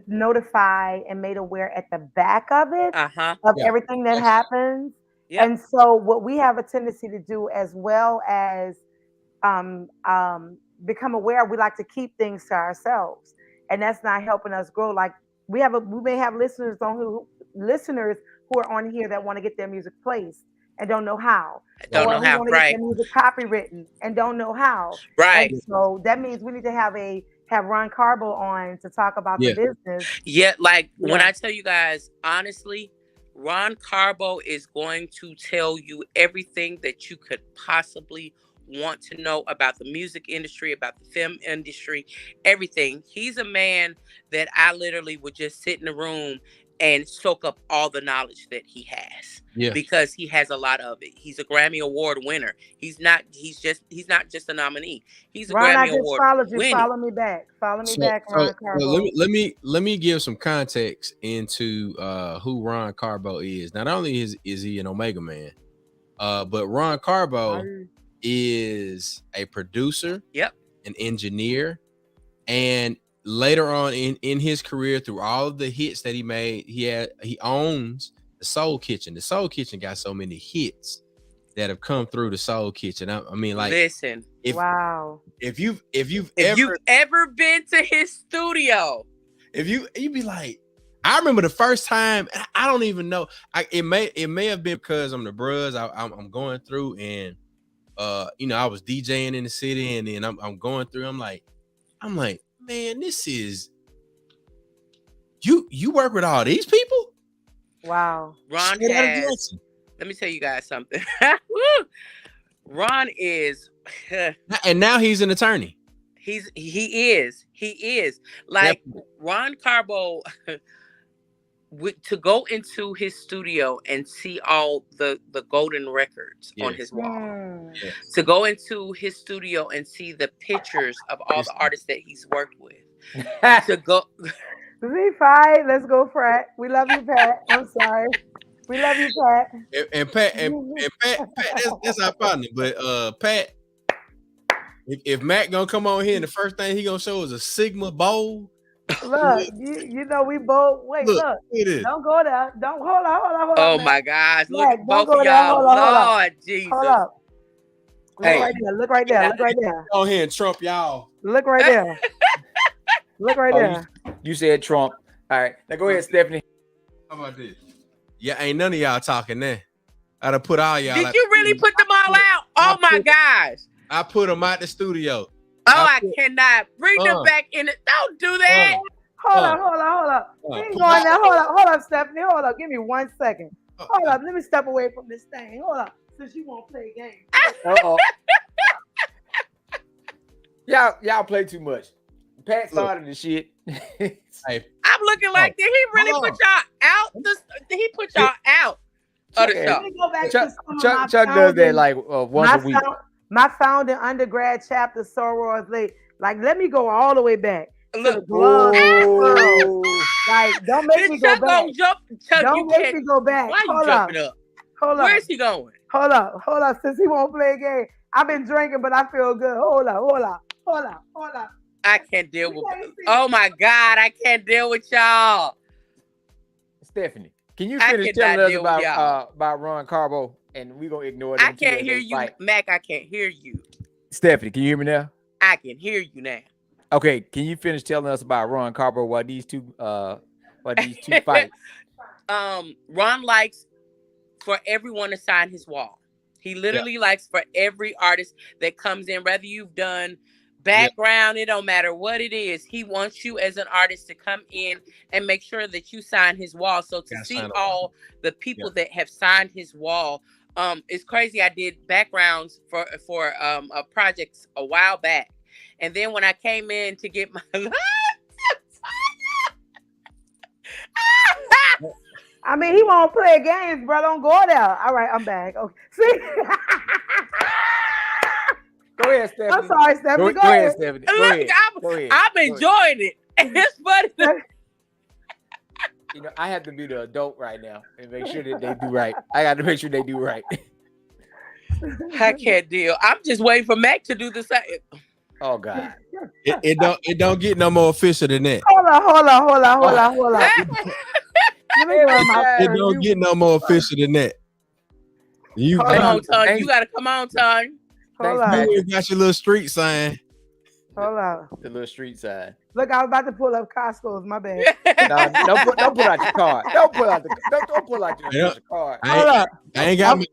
notified and made aware at the back of it of everything that happens. Yep. And so what we have a tendency to do, as well as become aware, we like to keep things to ourselves, and that's not helping us grow. Like we may have listeners who are on here that want to get their music placed and don't know how. Don't know how, right? Get their music copywritten and don't know how. Right. And so that means we need to have Ron Carbo on to talk about the business. Yeah, when I tell you guys, honestly, Ron Carbo is going to tell you everything that you could possibly want to know about the music industry, about the film industry, everything. He's a man that I literally would just sit in the room and soak up all the knowledge that he has. Yeah. Because he has a lot of it. He's a Grammy Award winner. He's not just a nominee. He's a Grammy Award winner. Follow me back, Ron Carbo. Let me give some context into who Ron Carbo is. Not only is he an Omega man, but Ron Carbo is a producer, an engineer, and later on in his career, through all of the hits that he made, he owns the Soul Kitchen. The Soul Kitchen got so many hits that have come through the Soul Kitchen. I mean, like, listen, if you've ever been to his studio, you'd be like, I remember the first time. I don't even know. It may have been because I'm the bruhs. I'm going through, and you know, I was DJing in the city, and then I'm going through. I'm like, man, this is you work with all these people. Wow. Ron has, let me tell you guys something. Ron is and now he's an attorney. He is like Ron Carbo. To go into his studio and see all the golden records on his wall, to go into his studio and see the pictures of all the artists that he's worked with, to go. We fine. Let's go, Pratt. We love you, Pat. I'm sorry. We love you, Pat. And Pat, that's our partner. But Pat, if Matt gonna come on here and the first thing he gonna show is a Sigma bowl. Look, you know we both wait. Look, don't go there. Don't hold on. Oh man. my gosh! Look at both of y'all. Lord Jesus! Hold up. Look right there. Go ahead and Trump y'all. Look right there. Look right there. You said Trump. All right, now go ahead, Stefunie. How about this? Yeah, ain't none of y'all talking there. I'd have put all y'all. Did you really put them all out? Oh my gosh! I put them out the studio. Oh, I cannot bring them back in. Don't do that. Hold up. We ain't going there. Hold up, Stefunie. Hold up. Give me 1 second. Hold up. Let me step away from this thing. Hold up. Since you won't play a game. Y'all play too much. Pat started the shit. Hey, I'm looking like, did he really put y'all out? Did he put y'all out of the show? Let me go back Chuck does that like once a week. My founding undergrad chapter, sorors, like let me go all the way back. Look, like don't make me go back. Don't make me go back. Why you jumping up? Hold up. Where's he going? Hold up. Since he won't play a game, I've been drinking, but I feel good. Hold up. I can't deal with. Oh my God, I can't deal with y'all. Stephanie, can you I finish cannot telling us deal with y'all. about Ron Carbo, and we gonna ignore I them two can't as hear they you, fight? Mac. I can't hear you. Stephanie, can you hear me now? I can hear you now. Okay, can you finish telling us about Ron Carbo while these two fight? Ron likes for everyone to sign his wall. He literally likes for every artist that comes in, whether you've done background, it don't matter what it is. He wants you as an artist to come in and make sure that you sign his wall. So to see all the people that have signed his wall, it's crazy. I did backgrounds for a project a while back, and then when I came in to get my I mean, he won't play games, bro. Don't go there. All right, I'm back. Okay. See? Go ahead, Stephanie. I'm sorry, Stephanie. Go ahead. Stephanie. I'm enjoying it. It's funny. You know, I have to be the adult right now and make sure that they do right. I got to make sure they do right. I can't deal. I'm just waiting for Mac to do the same. Oh God. It don't get no more official than that. Hold on. Let me go in my It don't get no more official than that. Come on, Tony. You gotta come on, Tony. Hold on. You got your little street sign. Hold on. The little street sign. Look, I was about to pull up Costco's. My bad. No, don't pull out your card. Don't pull out your card. I ain't got my.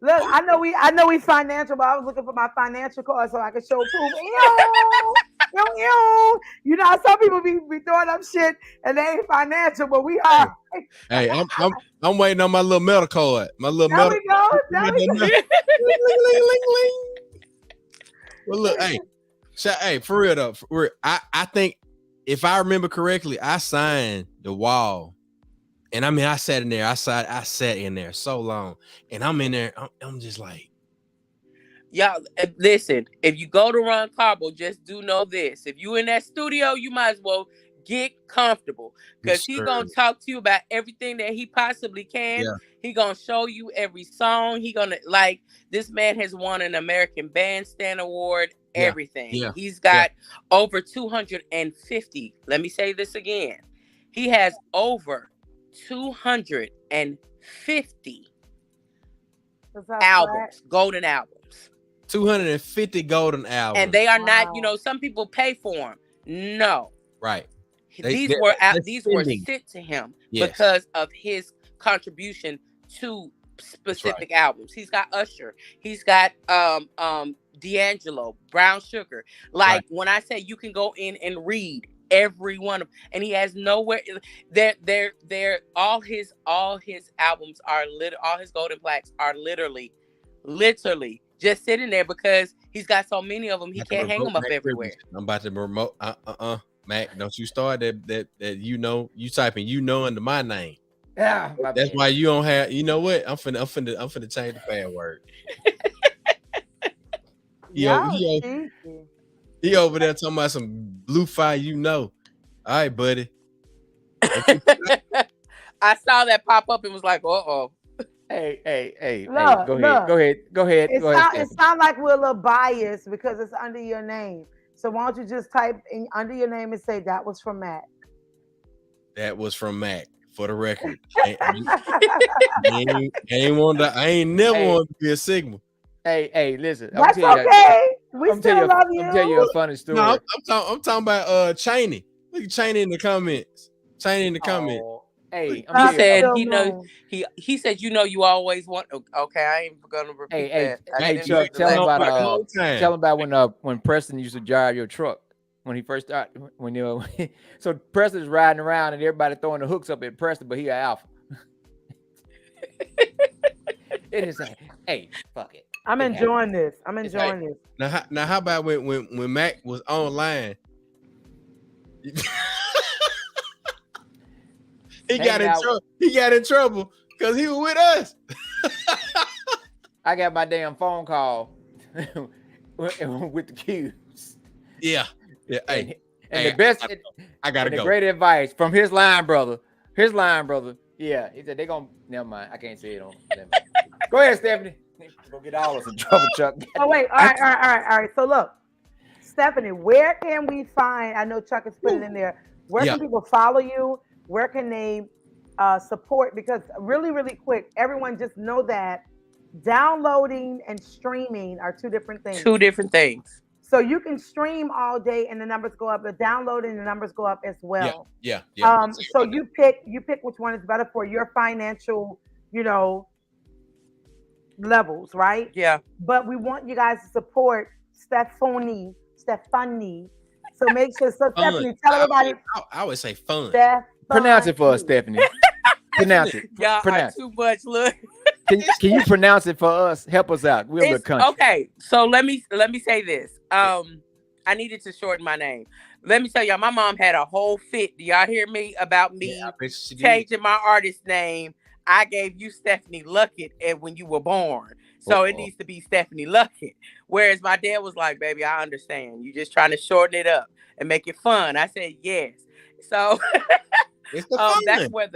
Look, I know we financial, but I was looking for my financial card so I could show proof. You know how some people be throwing up shit and they ain't financial, but we are. Hey, I'm waiting on my little metal card. My little There metal. we go. Well, look, hey, for real though, for real, I think if I remember correctly, I signed the wall. And I mean, I sat in there. I sat in there so long, and I'm in there. I'm just like, y'all. Listen, if you go to Ron Carbo, just do know this: if you in that studio, you might as well get comfortable because he gonna talk to you about everything that he possibly can. Yeah. He gonna show you every song. He gonna this man has won an American Bandstand Award. Everything. Yeah. He's got over 250. Let me say this again. He has over 250 albums, golden albums. 250 golden albums. And they are not, some people pay for them. No. Right. These were sent to him because of his contribution to specific albums. He's got Usher. He's got D'Angelo, Brown Sugar. When I say you can go in and read every one of, and he has nowhere. They're all his albums are all his golden plaques are literally just sitting there because he's got so many of them. He can't hang them up everywhere. I'm about to remote. Mac, don't you start that you typing under my name. Yeah, that's why you don't have. You know what? I'm finna change the password. He over there talking about some blue fire, All right, buddy. I saw that pop up and was like, Hey, look, go ahead. It sounds like we're a little biased because it's under your name. So why don't you just type in under your name and say that was from Mac? That was from Mac, for the record. I ain't never want to be a Sigma. Hey, listen. That's okay. We still love you. I'm telling you a funny story. No, I'm talking about Cheney. Look at Cheney in the comments. Hey, he said he said you always want. Okay, I ain't gonna repeat that. Hey, Chuck, tell him about when Preston used to drive your truck when he first started. So Preston's riding around and everybody throwing the hooks up at Preston, but he an alpha. It is like, hey, fuck it. I'm enjoying this. Now, how about when Mac was online? He got in trouble because he was with us. I got my damn phone call with the cubes. Yeah. And the best, I gotta go. Great advice from his line brother. Yeah, he said they gonna. Never mind. I can't say it on. Go ahead, Stephanie. Go get all of us in trouble, Chuck. Oh wait. All right. So look, Stephanie, where can we find? I know Chuck is putting it in there. Where can people follow you? Where can they support, because really quick, everyone just know that downloading and streaming are two different things. Two different things. So you can stream all day and the numbers go up, but downloading the numbers go up as well. Yeah. So you pick which one is better for your financial, levels, right? Yeah. But we want you guys to support Stefunie. So make sure. So Stephanie, tell everybody. I would say fun. Pronounce it for us, Stephanie. Pronounce it. Y'all are too much. Look. Can you pronounce it for us? Help us out. We're in the country. Okay, so let me say this. I needed to shorten my name. Let me tell y'all, my mom had a whole fit. Do y'all hear me about me changing my artist name? I gave you Stephanie Luckett when you were born. So it needs to be Stephanie Luckett. Whereas my dad was like, baby, I understand. You just trying to shorten it up and make it fun. I said, yes. So that's where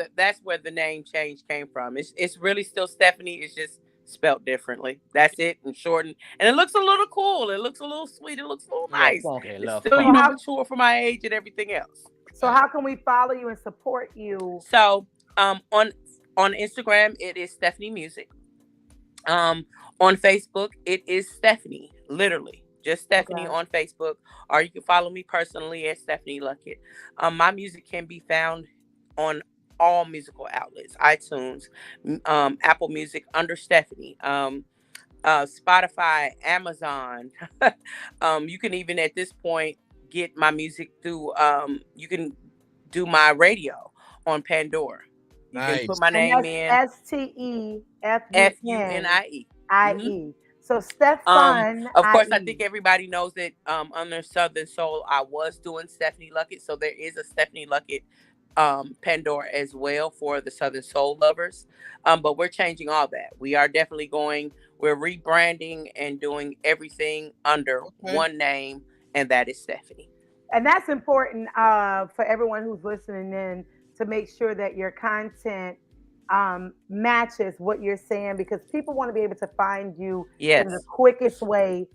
the name change came from. It's really still Stephanie. It's just spelt differently. That's it, and shortened. And it looks a little cool. It looks a little sweet. It looks a little nice. It's still mature for my age and everything else. So how can we follow you and support you? So on Instagram, it is Stefunie Music. On Facebook, it is Stefunie, literally. Just Stefunie on Facebook, or you can follow me personally at Stefunie Luckett. My music can be found on all musical outlets: iTunes, Apple Music under Stefunie, Spotify, Amazon. You can even at this point get my music through. You can do my radio on Pandora. You can put my name in. STEFUNIE. So Stefan. Of course, I think everybody knows that under Southern Soul, I was doing Stefunie Luckett. So there is a Stefunie Luckett Pandora as well for the Southern Soul lovers. But we're changing all that. We are definitely we're rebranding and doing everything under one name, and that is Stefunie. And that's important for everyone who's listening in, to make sure that your content matches what you're saying, because people want to be able to find you in the quickest way,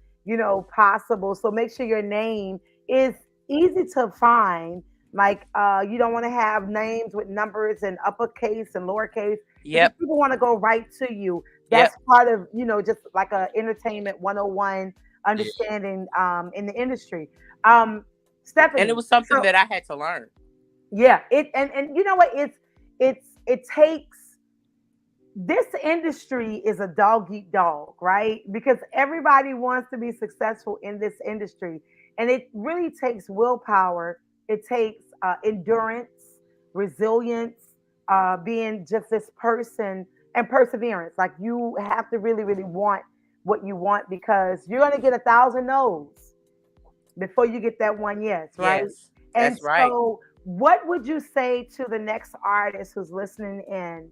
possible. So make sure your name is easy to find. Like you don't want to have names with numbers and uppercase and lowercase. Yep. People want to go right to you. That's part of, just like a entertainment 101 understanding in the industry. Stephanie. And it was something that I had to learn. Yeah, and you know what? It takes, this industry is a dog eat dog, right? Because everybody wants to be successful in this industry, and it really takes willpower. It takes endurance, resilience, being just this person, and perseverance. Like, you have to really, really want what you want, because you're gonna get 1,000 no's before you get that one yes, right? Yes, that's right. So what would you say to the next artist who's listening in?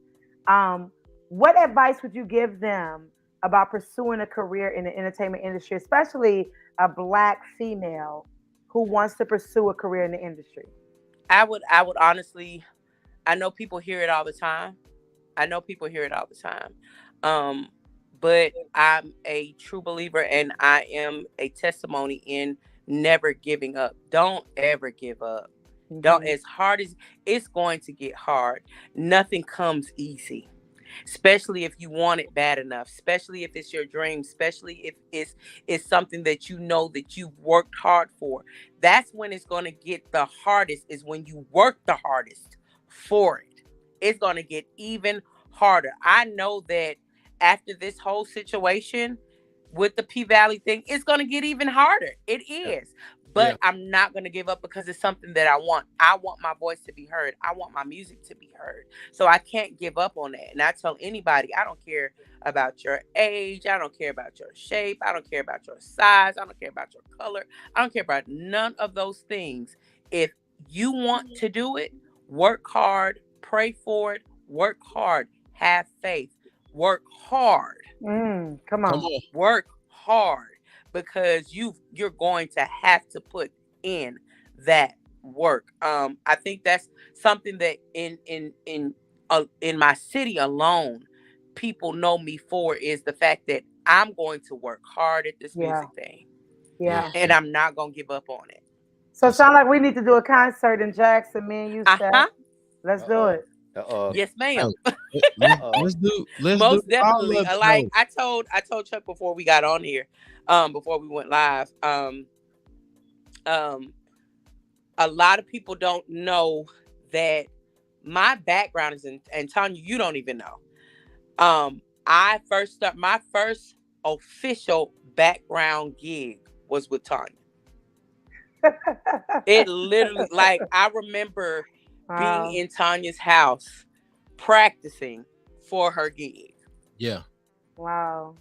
What advice would you give them about pursuing a career in the entertainment industry, especially a Black female who wants to pursue a career in the industry? I would honestly, I know people hear it all the time. But I'm a true believer, and I am a testimony in never giving up. Don't ever give up. Don't, as hard as it's going to get hard, nothing comes easy, especially if you want it bad enough, especially if it's your dream, especially if it's something that you know that you've worked hard for. That's when it's going to get the hardest, is when you work the hardest for it. It's going to get even harder. I know that after this whole situation with the P-Valley thing, it's going to get even harder. It is. But I'm not going to give up, because it's something that I want. I want my voice to be heard. I want my music to be heard. So I can't give up on that. And I tell anybody, I don't care about your age. I don't care about your shape. I don't care about your size. I don't care about your color. I don't care about none of those things. If you want to do it, work hard, pray for it, work hard, have faith, work hard. Come on. Work hard. Because you're going to have to put in that work. I think that's something that in my city alone, people know me for, is the fact that I'm going to work hard at this music thing. Yeah. And I'm not going to give up on it. So it sounds like we need to do a concert in Jackson, me and you, Steph. Let's do it. Yes, ma'am. Let's do Most definitely. all of it, Like though. I told Chuck before we got on here, before we went live. A lot of people don't know that my background is in, and Tanya, you don't even know. My first official background gig was with Tanya. It literally, like, I remember being in Tanya's house practicing for her gig. Yeah. Wow.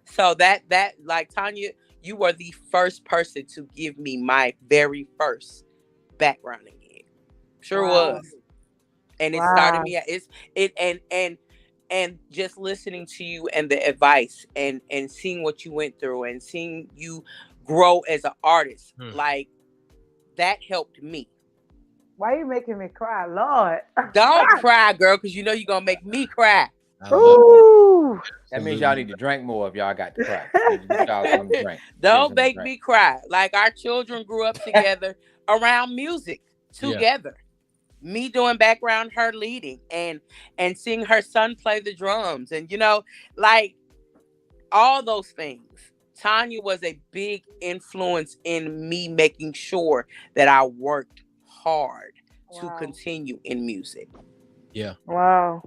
So that like, Tanya, you were the first person to give me my very first background gig. Sure was. And it started me at and just listening to you and the advice and seeing what you went through and seeing you grow as an artist, like, that helped me. Why are you making me cry, Lord? Don't cry, girl, because you know you're gonna make me cry. Ooh. That means y'all need to drink more if y'all got to cry. Y'all something to drink. Don't make me cry. Like, our children grew up together around music together. Me doing background, her leading, and seeing her son play the drums, and, you know, like, all those things. Tanya was a big influence in me making sure that I worked hard to continue in music. Yeah. Wow.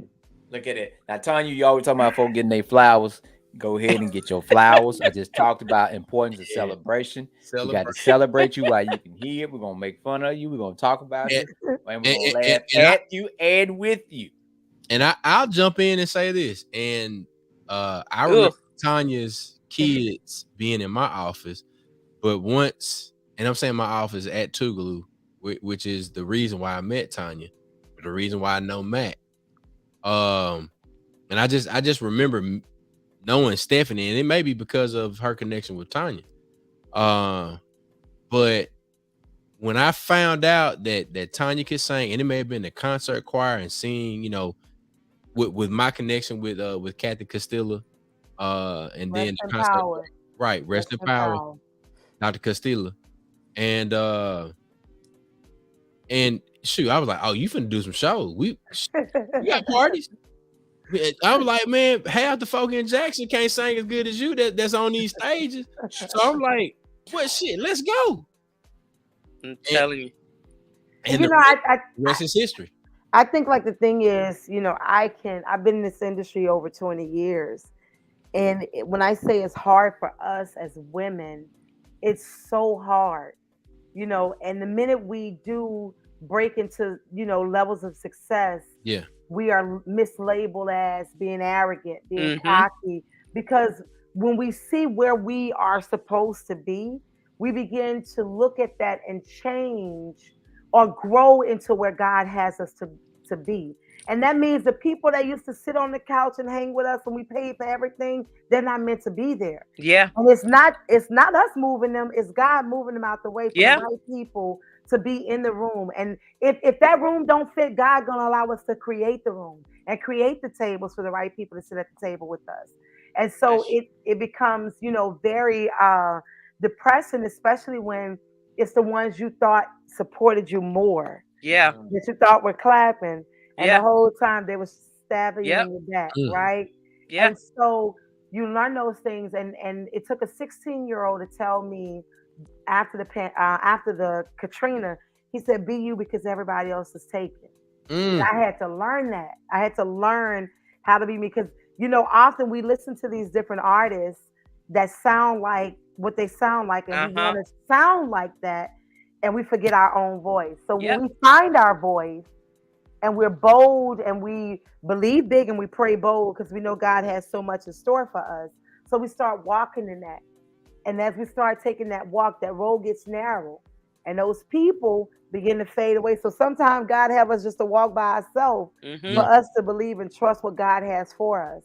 Look at it. Now, Tanya, you always talking about folks getting their flowers. Go ahead and get your flowers. I just talked about importance of celebration. We got to celebrate you while you can hear. We're going to make fun of you. We're going to talk about you. And we're going to laugh at you and with you. And I'll jump in and say this. And I remember Tanya's kids being in my office. But once, and I'm saying my office at Tougaloo, which is the reason why I met Tanya, the reason why I know Matt. And I just remember knowing Stefunie, and it may be because of her connection with Tanya. But when I found out that Tanya could sing, and it may have been the concert choir, and seeing, you know, with my connection with Kathy Castilla, and then the concert, right, rest in power, Dr. Castilla, and shoot, I was like, oh, you finna do some shows. We got parties. I was like, man, half the folk in Jackson can't sing as good as you that's on these stages. So I'm like, what shit? Let's go. I'm telling you. And you know, the rest is history. I think, like, the thing is, you know, I've been in this industry over 20 years. And when I say it's hard for us as women, it's so hard, you know, and the minute we do break into, you know, levels of success, we are mislabeled as being arrogant, being cocky, because when we see where we are supposed to be, we begin to look at that and change or grow into where God has us to be. And that means the people that used to sit on the couch and hang with us when we paid for everything, they're not meant to be there. Yeah. And it's not us moving them, it's God moving them out the way for the right people to be in the room. And if that room don't fit, God gonna allow us to create the room and create the tables for the right people to sit at the table with us. And so it becomes, you know, very depressing, especially when it's the ones you thought supported you more. Yeah. That you thought were clapping. And the whole time they were stabbing you in your back, right? Yeah. And so you learn those things. And it took a 16-year-old to tell me after the Katrina, he said, be you because everybody else is taken. I had to learn that. I had to learn how to be me, because, you know, often we listen to these different artists that sound like what they sound like, and we want to sound like that, and we forget our own voice. So when we find our voice, and we're bold, and we believe big, and we pray bold, because we know God has so much in store for us. So we start walking in that. And as we start taking that walk, that road gets narrow, and those people begin to fade away. So sometimes God have us just to walk by ourselves for us to believe and trust what God has for us.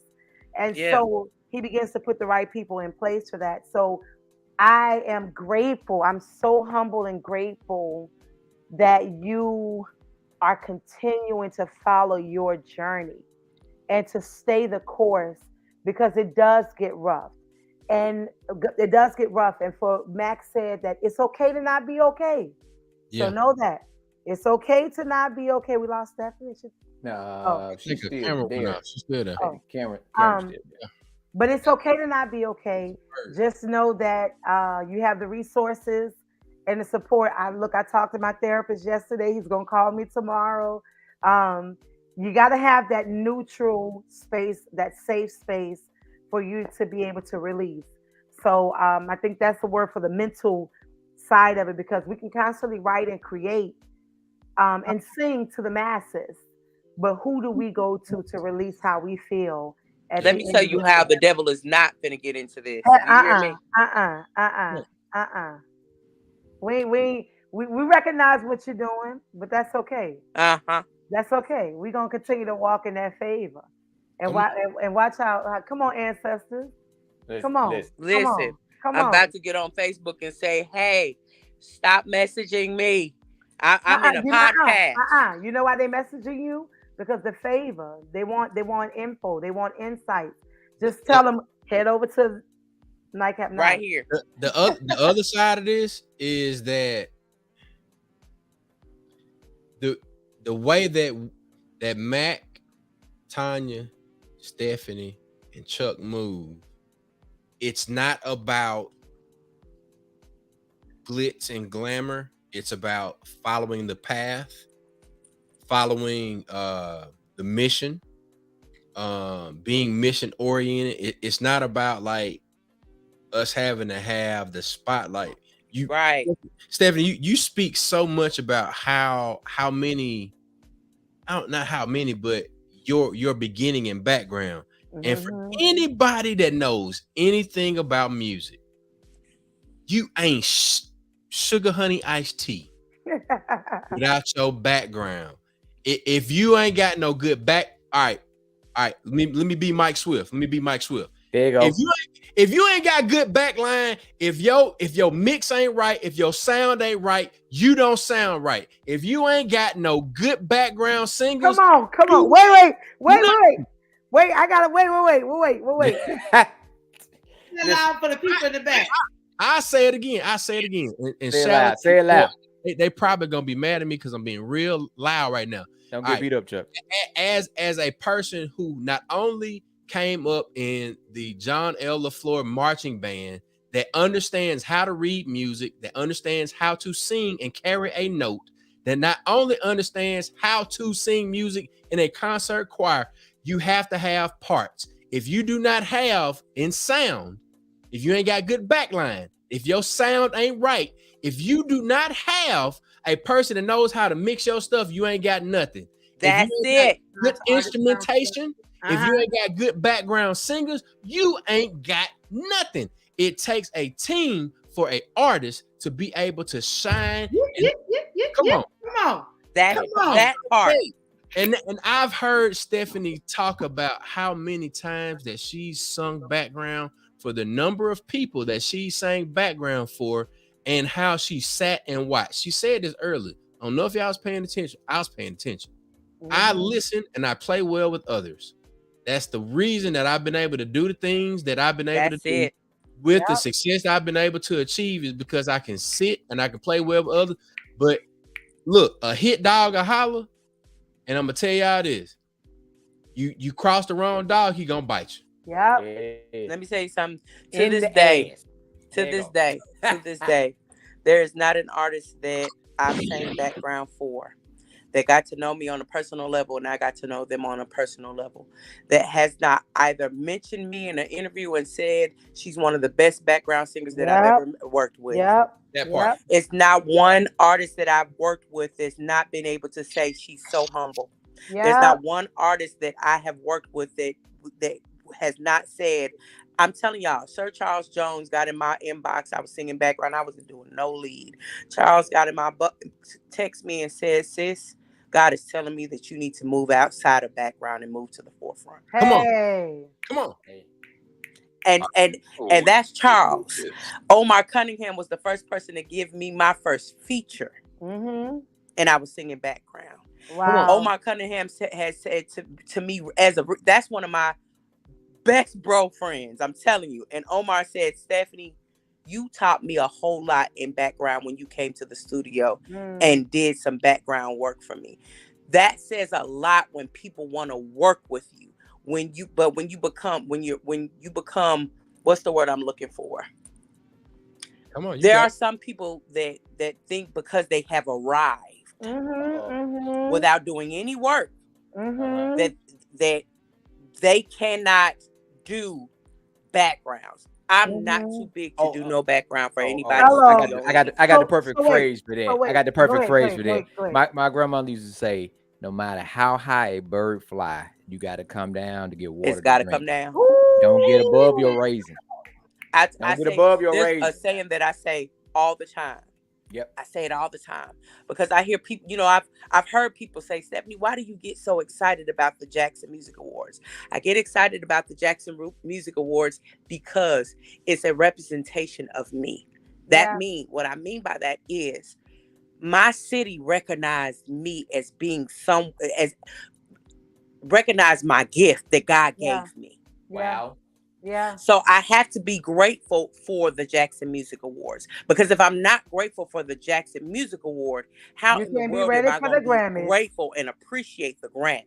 And so he begins to put the right people in place for that. So I am grateful. I'm so humble and grateful that you are continuing to follow your journey and to stay the course, because it does get rough. And it does get rough. And for Max said that it's okay to not be okay. So know that. It's okay to not be okay. We lost Stefunie. No, she's think the still camera went there. off. She's still there. The camera's Um, still there. But it's okay to not be okay. Just know that you have the resources and the support. I talked to my therapist yesterday. He's gonna call me tomorrow. You got to have that neutral space, that safe space for you to be able to release. So I think that's the word for the mental side of it, because we can constantly write and create and sing to the masses. But who do we go to release how we feel? Let me tell you how the devil is not finna get into this. You hear me? We recognize what you're doing, but that's okay. That's okay. We're gonna continue to walk in that favor, and watch how. Come on, ancestors. Come on. Listen. Come I'm on. about to get on Facebook and say, "Hey, stop messaging me. I'm in a podcast." You know why they messaging you? Because the favor. They want info. They want insight. Just tell them, head over to Nightcap Knowledge. Right here. The other side of this is that the way that Mac, Tanya, Stefunie, and Chuck move, it's not about glitz and glamour. It's about following the path, following the mission, being mission oriented. It's not about like us having to have the spotlight. You right, Stefunie, you speak so much about how many, not how many, but your beginning and background. And for anybody that knows anything about music, you ain't sugar honey iced tea without your background. If you ain't got no good all right. Let me be Mike Swift. There you go. If you ain't got good backline, if your mix ain't right, if your sound ain't right, you don't sound right. If you ain't got no good background singles, come on. Wait. I gotta wait. Allow for the people in the back. I say it again. And say it loud. They probably gonna be mad at me because I'm being real loud right now. Don't get beat up, Chuck. As a person who not only came up in the John L. LaFleur marching band, that understands how to read music, that understands how to sing and carry a note, that not only understands how to sing music in a concert choir, you have to have parts. If you do not have in sound, if you ain't got good backline, if your sound ain't right, if you do not have a person that knows how to mix your stuff, you ain't got nothing. That's it. Good instrumentation. If you ain't got good background singers, you ain't got nothing. It takes a team for an artist to be able to shine. Come on. That part. And I've heard Stefunie talk about how many times that she's sung background for the number of people that she sang background for, and how she sat and watched. She said this earlier. I don't know if y'all was paying attention. I was paying attention. I listen and I play well with others. That's the reason that I've been able to do the things that I've been able to do with the success I've been able to achieve, is because I can sit and I can play well with others. But look, a hit dog a holler, and I'm gonna tell y'all this: you cross the wrong dog, he gonna bite you. Let me tell you something. To this day, there is not an artist that I've sang background for that got to know me on a personal level, and I got to know them on a personal level, that has not either mentioned me in an interview and said she's one of the best background singers that I've ever worked with. That part. It's not one artist that I've worked with that's not been able to say she's so humble. There's not one artist that I have worked with that has not said. I'm telling y'all, Sir Charles Jones got in my inbox. I was singing background. I wasn't doing no lead. Charles got in my text me and said, "Sis, God is telling me that you need to move outside of background and move to the forefront." Come on. And that's Charles. Omar Cunningham was the first person to give me my first feature, and I was singing background. Wow. Omar Cunningham has said to me, that's one of my best bro friends, I'm telling you. And Omar said, "Stefunie, you taught me a whole lot in background when you came to the studio and did some background work for me." that says a lot when people want to work with you. When you become what's the word I'm looking for? Come on, there are some people that think because they have arrived without doing any work that they cannot do backgrounds. I'm not too big to do no background for anybody. I got the perfect phrase for that. I got the perfect phrase for that. My grandmother used to say, no matter how high a bird fly, you got to come down to get water. It's got to come down. Don't get above your raisin. Don't get above your raisin. A saying that I say all the time. Yep. I say it all the time because I hear people, I've heard people say, Stefunie, why do you get so excited about the Jackson Music Awards? I get excited about the Jackson Music Awards because it's a representation of me. What I mean by that is my city recognized me as being recognized my gift that God gave me. Wow. Yeah. So I have to be grateful for the Jackson Music Awards because if I'm not grateful for the Jackson Music Award, how in the world am I going to be grateful and appreciate the Grammy?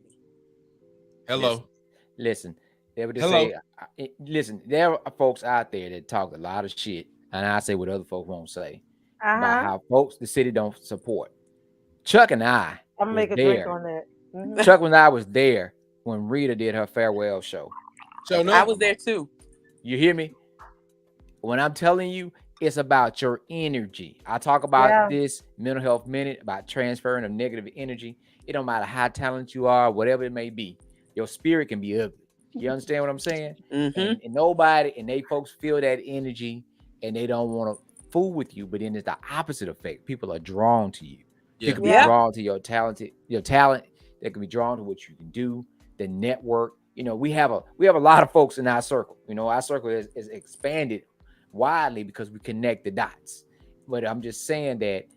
Hello. Listen, they would just say, listen, there are folks out there that talk a lot of shit, and I say what other folks won't say about how folks the city don't support. Chuck and I, I'm gonna make a drink on that. Chuck and I was there when Rita did her farewell show. So I was there too. You hear me? When I'm telling you, it's about your energy. I talk about this mental health minute about transferring of negative energy. It don't matter how talented you are, whatever it may be. Your spirit can be ugly. You understand what I'm saying? And nobody and they folks feel that energy and they don't want to fool with you. But then it's the opposite effect. People are drawn to you. They can be drawn to your talent. They can be drawn to what you can do. The network. We have a lot of folks in our circle. Our circle is expanded widely because we connect the dots. But I'm just saying that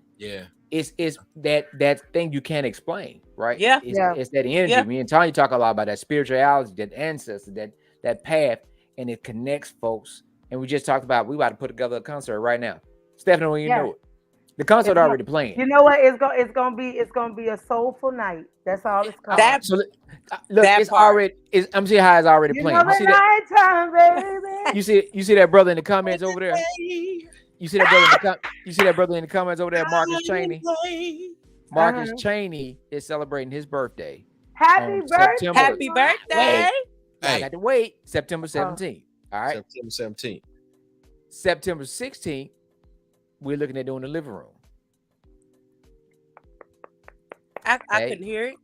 it's that thing you can't explain, right? It's that energy. Me and Tanya talk a lot about that spirituality, that ancestor, that path, and it connects folks. And we just talked about we about to put together a concert right now. Stefunie, when you know it. The concert already playing. You know what? It's gonna be a soulful night. That's all it's called. Look, it's already. I'm seeing how it's already playing. You see nighttime, baby. You see that brother in the comments over there. You see that brother. You see that brother in the comments over there, Marcus Cheney. Marcus Cheney is celebrating his birthday. Happy birthday! Happy birthday! I got to wait. September 17th. All right. September 17th. September 16th. We're looking at doing the living room. I couldn't hear it.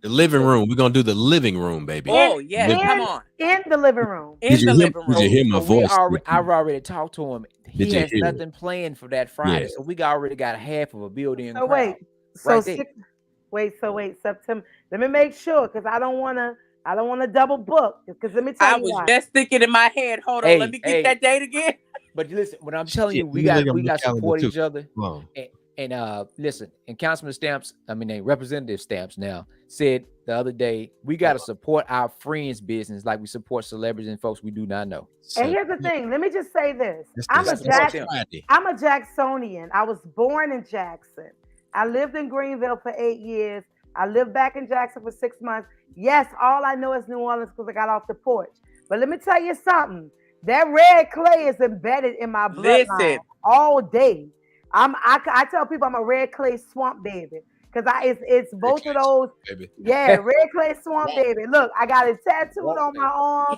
The living room. We're gonna do the living room, baby. Oh yeah, come on. In the living room. Did you hear my voice? I've already talked to him. He has nothing planned for that Friday, so we already got half of a building. So wait, September. Let me make sure because I don't want to double book. Because let me tell you, I was just thinking in my head. Hold on, let me get that date again. But listen, when I'm telling you, we got to support each other. And listen, and Councilman Stamps, Representative Stamps now said the other day, we got to support our friends' business like we support celebrities and folks we do not know. And here's the thing. Let me just say this. I'm a Jacksonian. I was born in Jackson. I lived in Greenville for 8 years. I lived back in Jackson for 6 months. Yes, all I know is New Orleans because I got off the porch. But let me tell you something. That red clay is embedded in my bloodline all day. I tell people I'm a red clay swamp baby because it's both of those. Baby. Yeah, red clay swamp baby. Look, I got it tattooed on my arm.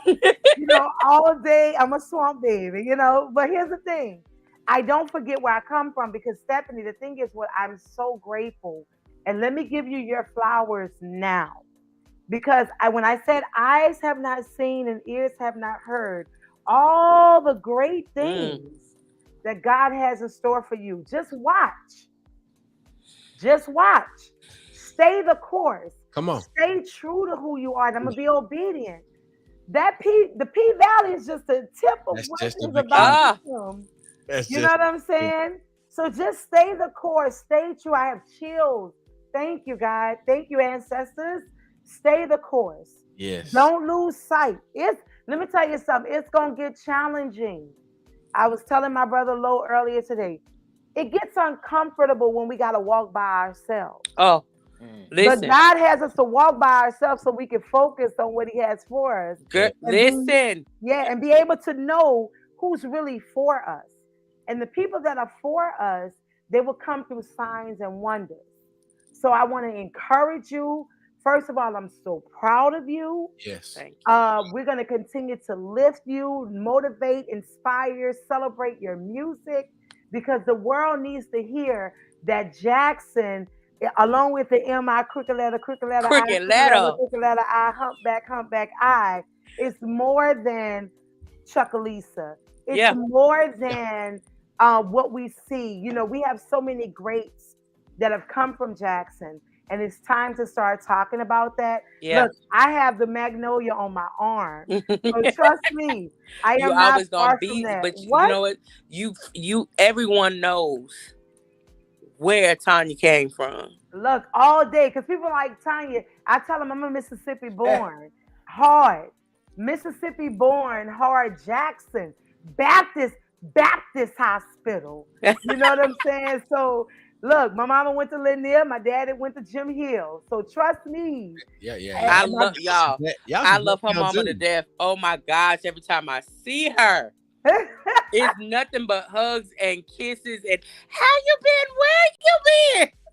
All day I'm a swamp baby. But here's the thing: I don't forget where I come from because Stefunie. The thing is, what I'm so grateful, and let me give you your flowers now, because when I said eyes have not seen and ears have not heard. All the great things that God has in store for you. Just watch. Stay the course. Come on. Stay true to who you are. And I'm going to be obedient. The P Valley is just a tip of what is about him. You know what I'm saying? So just stay the course. Stay true. I have chills. Thank you, God. Thank you, ancestors. Stay the course. Yes. Don't lose sight. Let me tell you something. It's going to get challenging. I was telling my brother Lo earlier today. It gets uncomfortable when we got to walk by ourselves. Oh. Listen, but God has us to walk by ourselves so we can focus on what He has for us. listen. And be able to know who's really for us. And the people that are for us, they will come through signs and wonders. So I want to encourage you. First of all, I'm so proud of you. Yes. Thank you. We're going to continue to lift you, motivate, inspire, celebrate your music, because the world needs to hear that Jackson, along with the M.I. crooked letter, I, humpback, I, is more than Chuckalisa. It's more than what we see. You know, we have so many greats that have come from Jackson, and it's time to start talking about that. Yeah. Look, I have the magnolia on my arm, so trust me, I am You not always far gonna from be, that. but you know what? You everyone knows where Tanya came from. Look, all day, because people like Tanya, I tell them I'm a Mississippi born, hard, Mississippi born, hard, Jackson, Baptist hospital. You know what I'm saying? So look, my mama went to Lanier, my daddy went to Jim Hill. So trust me. I love y'all. I love her mama to death. Oh my gosh, every time I see her, it's nothing but hugs and kisses and how you been? Where you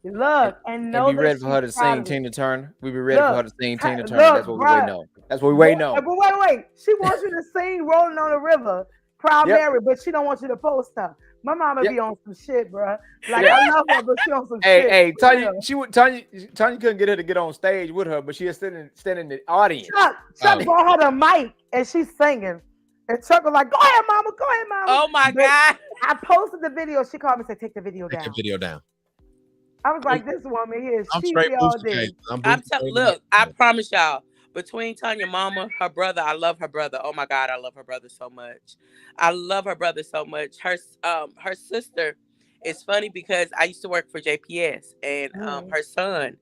been? Look, and know be that ready for her to she's proud sing of it. Tina Turner. We be ready for her to sing Tina Turner. Look, That's what we waiting on. That's what we waiting on. But wait. She wants you to sing "Rolling on the River," Proud Mary, but she don't want you to post her. My mama be on some shit, bro. Like I love her, but she on some shit. Hey, Tanya, Tanya couldn't get her to get on stage with her, but she is standing in the audience. Chuck brought her the mic and she's singing. And Chuck was like, go ahead, mama. Oh my God. I posted the video. She called me and said, take the video down. Take the video down. I was like, this woman here is I'm straight all day. Look, I promise y'all, between Tanya mama, her brother, I love her brother. Oh my God, I love her brother so much. I love her brother so much. Her sister is funny because I used to work for JPS, and her son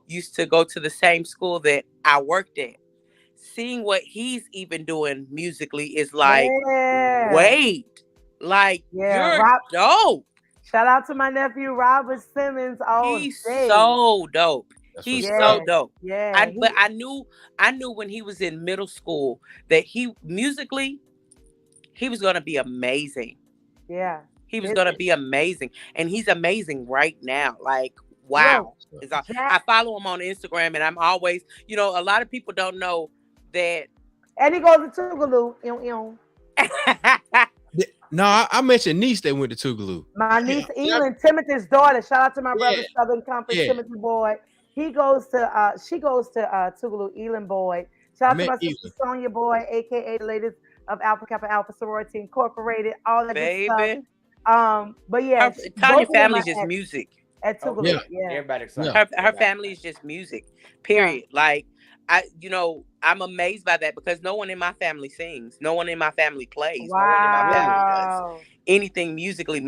used to go to the same school that I worked at. Seeing what he's even doing musically is like, wait, like you're dope. Shout out to my nephew Robert Simmons. Oh, he's so dope. He's so dope. Yeah. But I knew when he was in middle school that he musically he was gonna be amazing. Yeah. He was gonna be amazing. And he's amazing right now. Like, wow. I follow him on Instagram, and I'm always, a lot of people don't know that. And he goes to Tougaloo. No, I mentioned niece that went to Tougaloo. My niece Elin, Timothy's daughter. Shout out to my brother Southern Conference, Timothy Boyd. She goes to Tougaloo, Elin Boyd. Shout out to my sister Sonia Boyd, aka the ladies of Alpha Kappa Alpha Sorority Incorporated. All that good stuff. But yeah, Tanya family's just music. At Tougaloo, everybody. Her family is just music. Period. Like I'm amazed by that because no one in my family sings. No one in my family plays. Wow. No one in my family does anything musically.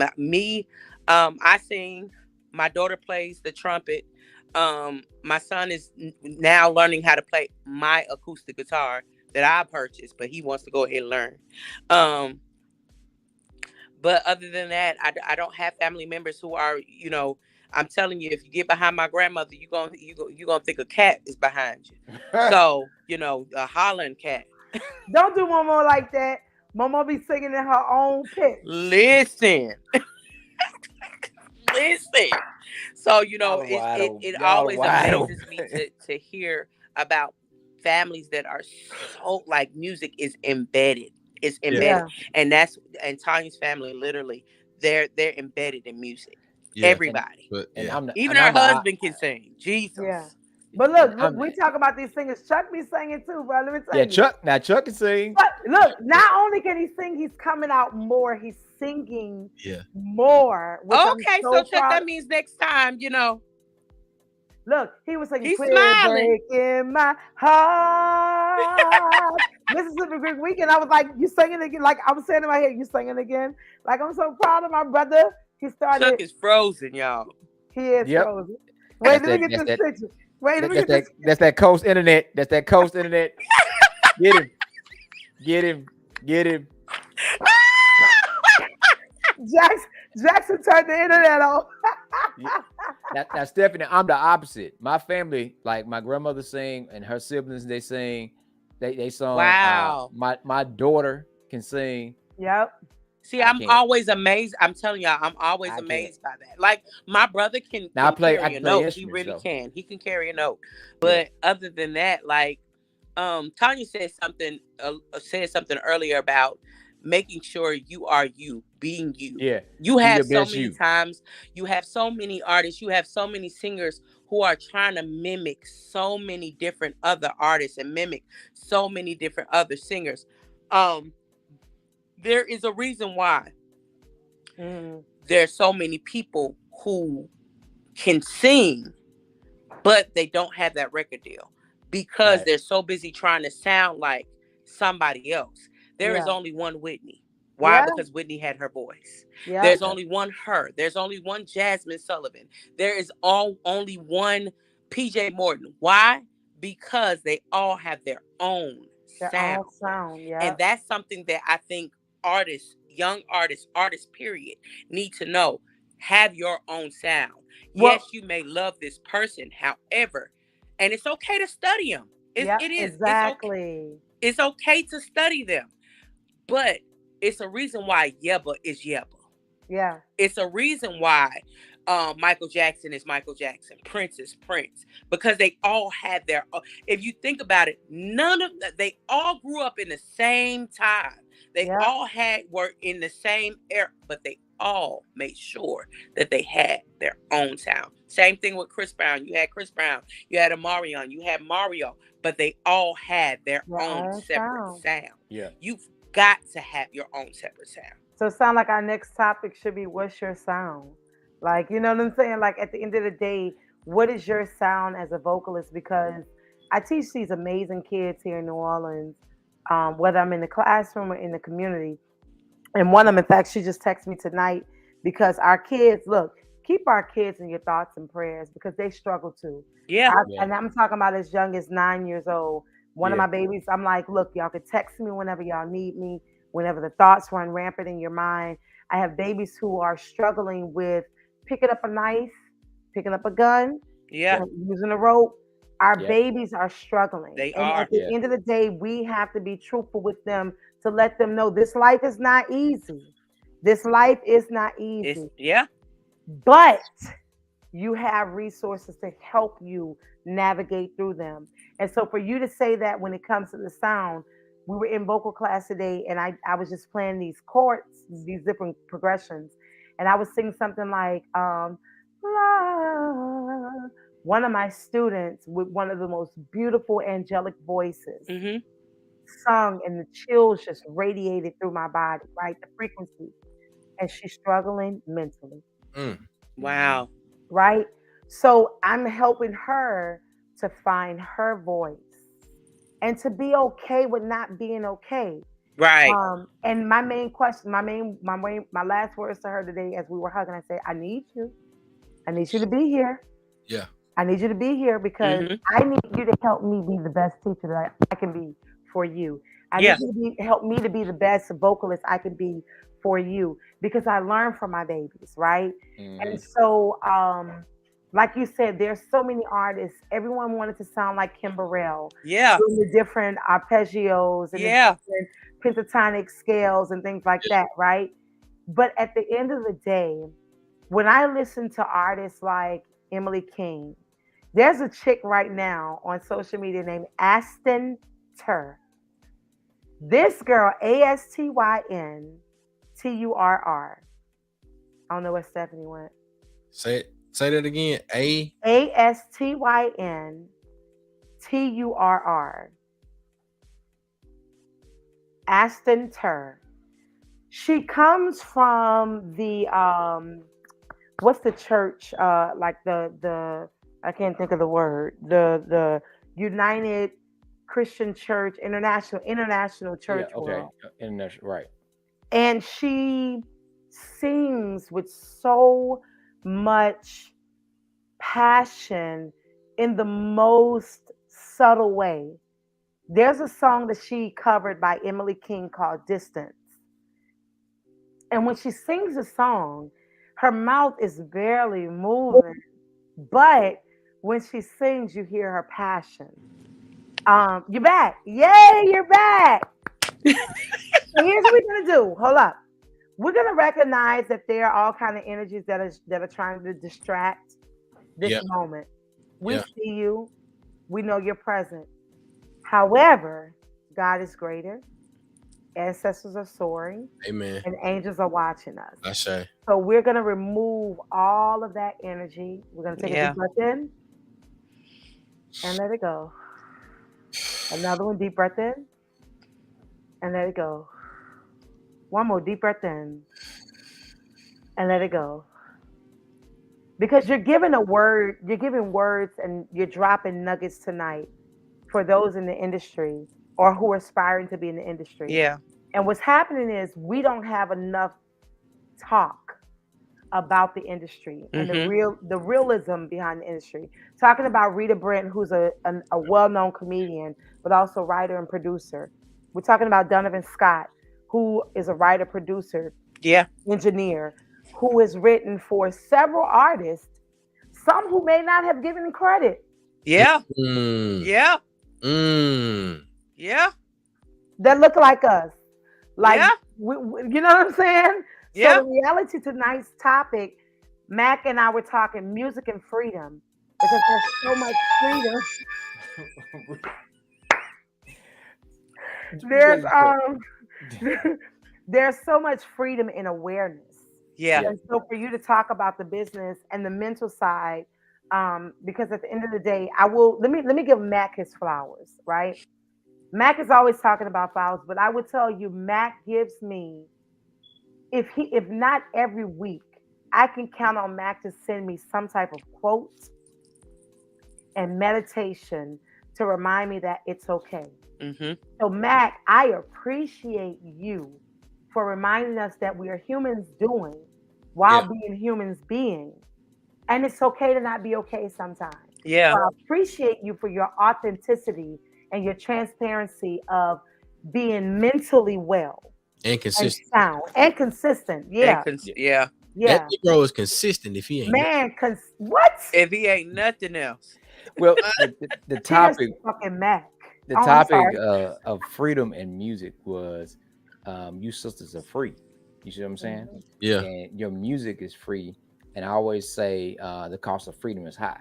I sing. My daughter plays the trumpet. My son is now learning how to play my acoustic guitar that I purchased, but he wants to go ahead and learn. But other than that, I don't have family members who are, I'm telling you, if you get behind my grandmother, you're gonna think a cat is behind you. So, a hollering cat. Don't do Momo like that. Momo be singing in her own pitch. Listen. So, it always amazes me to hear about families that are so like music is embedded. It's embedded. Yeah. And Tanya's family, literally, they're embedded in music. Yeah, everybody. Even her husband can sing. Jesus. Yeah. But look, we talk about these singers. Chuck be singing too, bro. Let me tell you. Chuck can sing. But look, not only can he sing, he's coming out more. He's singing more. Okay, so Chuck, that means next time, Look, he was singing, he's smiling. Breaking my heart. Mississippi Greek Weekend. I was like, you singing again? Like I was saying in my head, you singing again? Like I'm so proud of my brother. He started. Chuck is frozen, y'all. He is frozen. Wait, let me get this picture. Wait, let me get this. That's that coast internet. That's that coast internet. Get him. Jackson turned the internet off. Now, Stephanie, I'm the opposite. My family, like my grandmother sing and her siblings, they sing. They sung. Wow. My daughter can sing. Yep. See, I I'm can't. always amazed. I'm telling y'all, I'm always I can't. amazed by that. Like my brother can Now I carry can a play note. He instruments really though. can. He can carry a note. Yeah. But other than that, like Tanya said something earlier about making sure you are you, being you. Yeah. You Be have your so best many you. times, you have so many artists, you have so many singers who are trying to mimic so many different other artists and mimic so many different other singers. There is a reason why there's so many people who can sing, but they don't have that record deal because Right. they're so busy trying to sound like somebody else. There is Yeah. only one Whitney. Why? Yeah. Because Whitney had her voice. Yeah. There's only one her. There's only one Jasmine Sullivan. There is only one PJ Morton. Why? Because they all have their own sound. Yeah. And that's something that I think artists, young artists, period, need to know. Have your own sound. Well, Yes, you may love this person. However, and it's okay to study them. It is. Exactly. It's okay to study them. But it's a reason why Yebba is Yebba. Yeah. It's a reason why Michael Jackson is Michael Jackson, Prince is Prince, because they all had their. If you think about it, they all grew up in the same time. They all were in the same era, but they all made sure that they had their own sound. Same thing with Chris Brown. You had Chris Brown, you had Omarion, you had Mario, but they all had their own separate sound. Yeah. You've got to have your own separate sound. So it sounds like our next topic should be, what's your sound? Like, you know what I'm saying? Like, at the end of the day, what is your sound as a vocalist? Because I teach these amazing kids here in New Orleans, whether I'm in the classroom or in the community. And one of them, in fact, she just texted me tonight because our kids, look, keep our kids in your thoughts and prayers because they struggle too. Yeah. And I'm talking about as young as 9 years old. One of my babies, I'm like, look, y'all can text me whenever y'all need me, whenever the thoughts run rampant in your mind. I have babies who are struggling with picking up a knife, picking up a gun, using a rope. Our babies are struggling. They and are. At the end of the day, we have to be truthful with them to let them know this life is not easy. This life is not easy. But you have resources to help you navigate through them. And so for you to say that when it comes to the sound, we were in vocal class today and I was just playing these chords, these different progressions. And I was singing something like, one of my students with one of the most beautiful angelic voices sung, and the chills just radiated through my body, right? The frequency. And she's struggling mentally. Wow. Right? So I'm helping her to find her voice and to be okay with not being okay. Right. And my main question, my last words to her today as we were hugging, I said, I need you to be here. Yeah. I need you to be here because I need you to help me be the best teacher that I can be for you. I need you to help me to be the best vocalist I can be for you because I learn from my babies, right? And so, like you said, there's so many artists. Everyone wanted to sound like Kim Burrell. Yeah. Doing the different arpeggios and the different pentatonic scales and things like that, right? But at the end of the day, when I listen to artists like Emily King, there's a chick right now on social media named Aston Turr. This girl, ASTYNTURR. I don't know where Stephanie went. Say that again. ASTYNTURR. Aston Turr. She comes from the what's the church? Like the I can't think of the word. The United Christian Church, international church world. International, right. And she sings with so much passion in the most subtle way. There's a song that she covered by Emily King called Distance. And when she sings a song, her mouth is barely moving, But when she sings, you hear her passion. You're back. Yay, you're back. So here's what we're gonna do. Hold up. We're gonna recognize that there are all kind of energies that are trying to distract this moment. We see you. We know you're present. However, God is greater. Ancestors are soaring. Amen. And angels are watching us. I say. So we're gonna remove all of that energy. We're gonna take a deep breath in and let it go. Another one, deep breath in and let it go. One more deep breath in and let it go. Because you're giving a word, you're giving words and you're dropping nuggets tonight for those in the industry or who are aspiring to be in the industry. Yeah. And what's happening is we don't have enough talk about the industry and the realism behind the industry. Talking about Rita Brent, who's a well-known comedian, but also writer and producer. We're talking about Donovan Scott, who is a writer, producer, engineer, who has written for several artists, some who may not have given credit. Yeah. Yeah. Yeah. That look like us. Like, we, you know what I'm saying? Yeah. So the reality tonight's topic, Mac and I were talking music and freedom because there's so much freedom. There's so much freedom in awareness. Yeah. And so for you to talk about the business and the mental side, because at the end of the day, let me give Mac his flowers, right? Mac is always talking about flowers, but I would tell you, Mac gives me, if not every week, I can count on Mac to send me some type of quote and meditation to remind me that it's okay. So Mac, I appreciate you for reminding us that we are humans doing while being humans being. And it's okay to not be okay sometimes. Yeah. So I appreciate you for your authenticity and your transparency of being mentally well. And consistent. And sound. And consistent. Yeah. Yeah. That Negro is consistent if he ain't. Man, what? If he ain't nothing else. Well, the topic, fucking Mac. The topic of freedom and music was you sisters are free. You see what I'm saying? Yeah. And your music is free. And I always say the cost of freedom is high.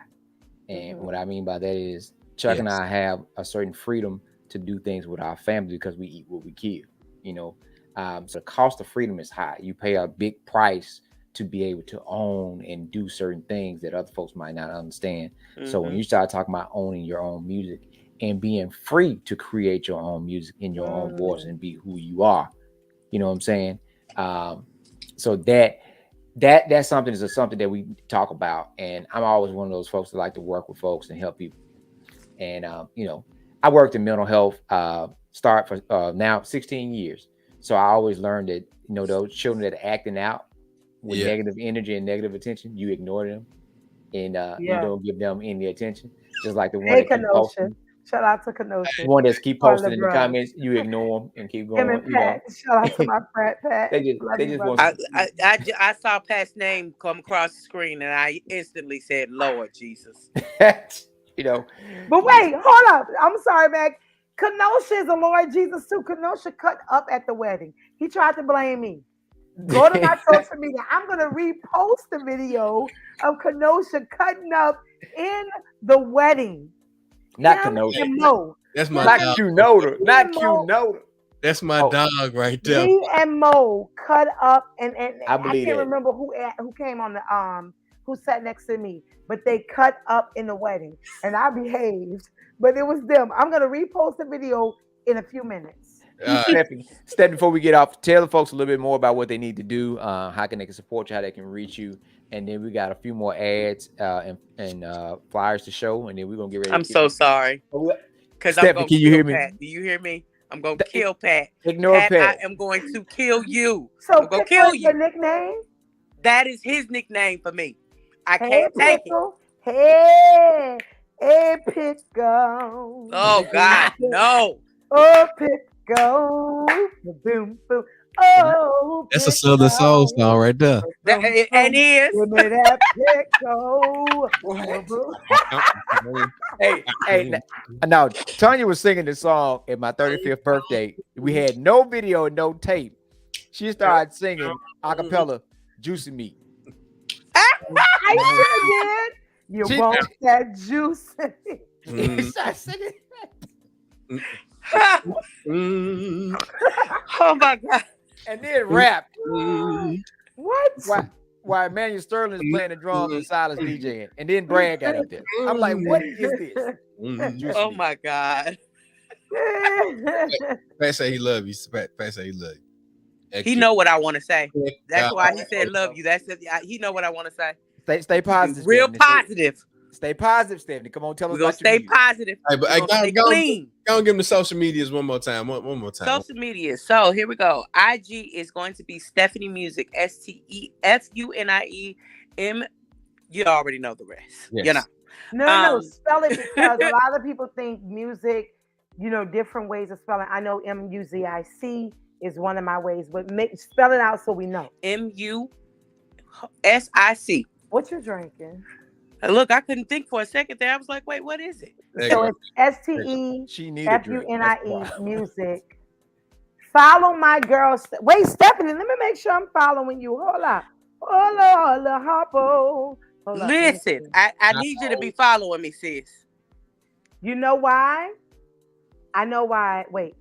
And what I mean by that is Chuck and I have a certain freedom to do things with our family because we eat what we kill, you know. So the cost of freedom is high. You pay a big price to be able to own and do certain things that other folks might not understand. So when you start talking about owning your own music and being free to create your own music in your own voice and be who you are, you know what I'm saying? So that's something is something that we talk about. And I'm always one of those folks that like to work with folks and help people. And, you know, I worked in mental health, start for now 16 years. So I always learned that, you know, those children that are acting out with negative energy and negative attention, you ignore them and you don't give them any attention. Just like the one that keep posting. Shout out to Kenosha. One that's keep posting in the comments, you ignore them and keep going. And Pat, shout out to my friend Pat. they just want I saw Pat's name come across the screen and I instantly said, Lord Jesus. You know. But wait, hold up. I'm sorry, Mac. Kenosha is a Lord Jesus too. Kenosha cut up at the wedding. He tried to blame me. Go to my social media. I'm gonna repost the video of Kenosha cutting up in the wedding. Not Kenosha. That's my not dog. Not Q-Noda. That's my dog right there. Me and Mo cut up, and I can't remember who came on the who sat next to me, but they cut up in the wedding, and I behaved. But it was them. I'm gonna repost the video in a few minutes. Steph, before we get off, tell the folks a little bit more about what they need to do, how can they support you, how they can reach you, and then we got a few more ads and flyers to show, and then we're gonna get ready. I'm so sorry. Because Steph, can you hear me? Pat. Do you hear me? I'm gonna kill Pat. Ignore Pat. I am going to kill you. So I'm gonna kill you. Your nickname? That is his nickname for me. I can't take it. Hey, Pickle. Oh God, no. Oh, Pickle. Boom, boom. Oh, That's a Southern soul song right there. And is. Give me that pickle. Hey, now Tanya was singing this song at my 35th birthday. We had no video, no tape. She started singing a cappella, Juicy Meat. I sure did. You She- want that juice? She started singing. Oh my God. And then rapped. What? Why Emmanuel Sterling is playing the drums and Silas DJing. And then Brad got up there. I'm like, what is this? Juicy Oh Meat. my God. Pat say he love you. Pat say he love you. He know what I want to say. That's why he said love you. He know what I want to say. Stay positive. Real Stephanie. positive. Stay positive, Stephanie. Come on, tell us We're gonna about your stay music. positive. Hey, but We're gonna stay clean. go and give him the social medias one more time. One more time. Social media. So here we go. IG is going to be Stefunie Music. STEFUNIE. You already know the rest. Yes. You know. No, spell it because a lot of people think music, different ways of spelling. I know MUZIC is one of my ways, but spell it out so we know. MUSIC. What you drinking? Look, I couldn't think for a second there. I was like, wait, what is it? So it's She need a drink. That's STEFUNIE why. Music. Follow my girl. Wait, Stephanie, let me make sure I'm following you. Hold on. Hold on. Listen, I need you to be following me, sis. You know why? I know why. Wait,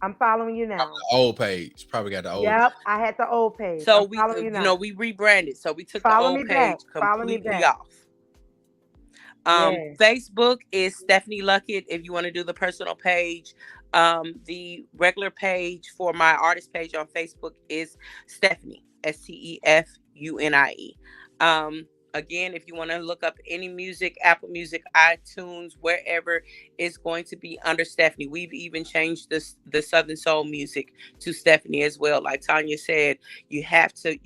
I'm following you now. The old page. Probably got the old. Yep, I had the old page. So I'm we, following you now. we rebranded. So we took Follow the me old back. page Follow me completely back. off. Yes. Facebook is Stefunie Luckett. If you want to do the personal page, the regular page for my artist page on Facebook is Stefunie, STEFUNIE. Again, if you want to look up any music, Apple Music, iTunes, wherever, it's going to be under Stefunie. We've even changed the Southern Soul music to Stefunie as well. Like Tanya said, you have to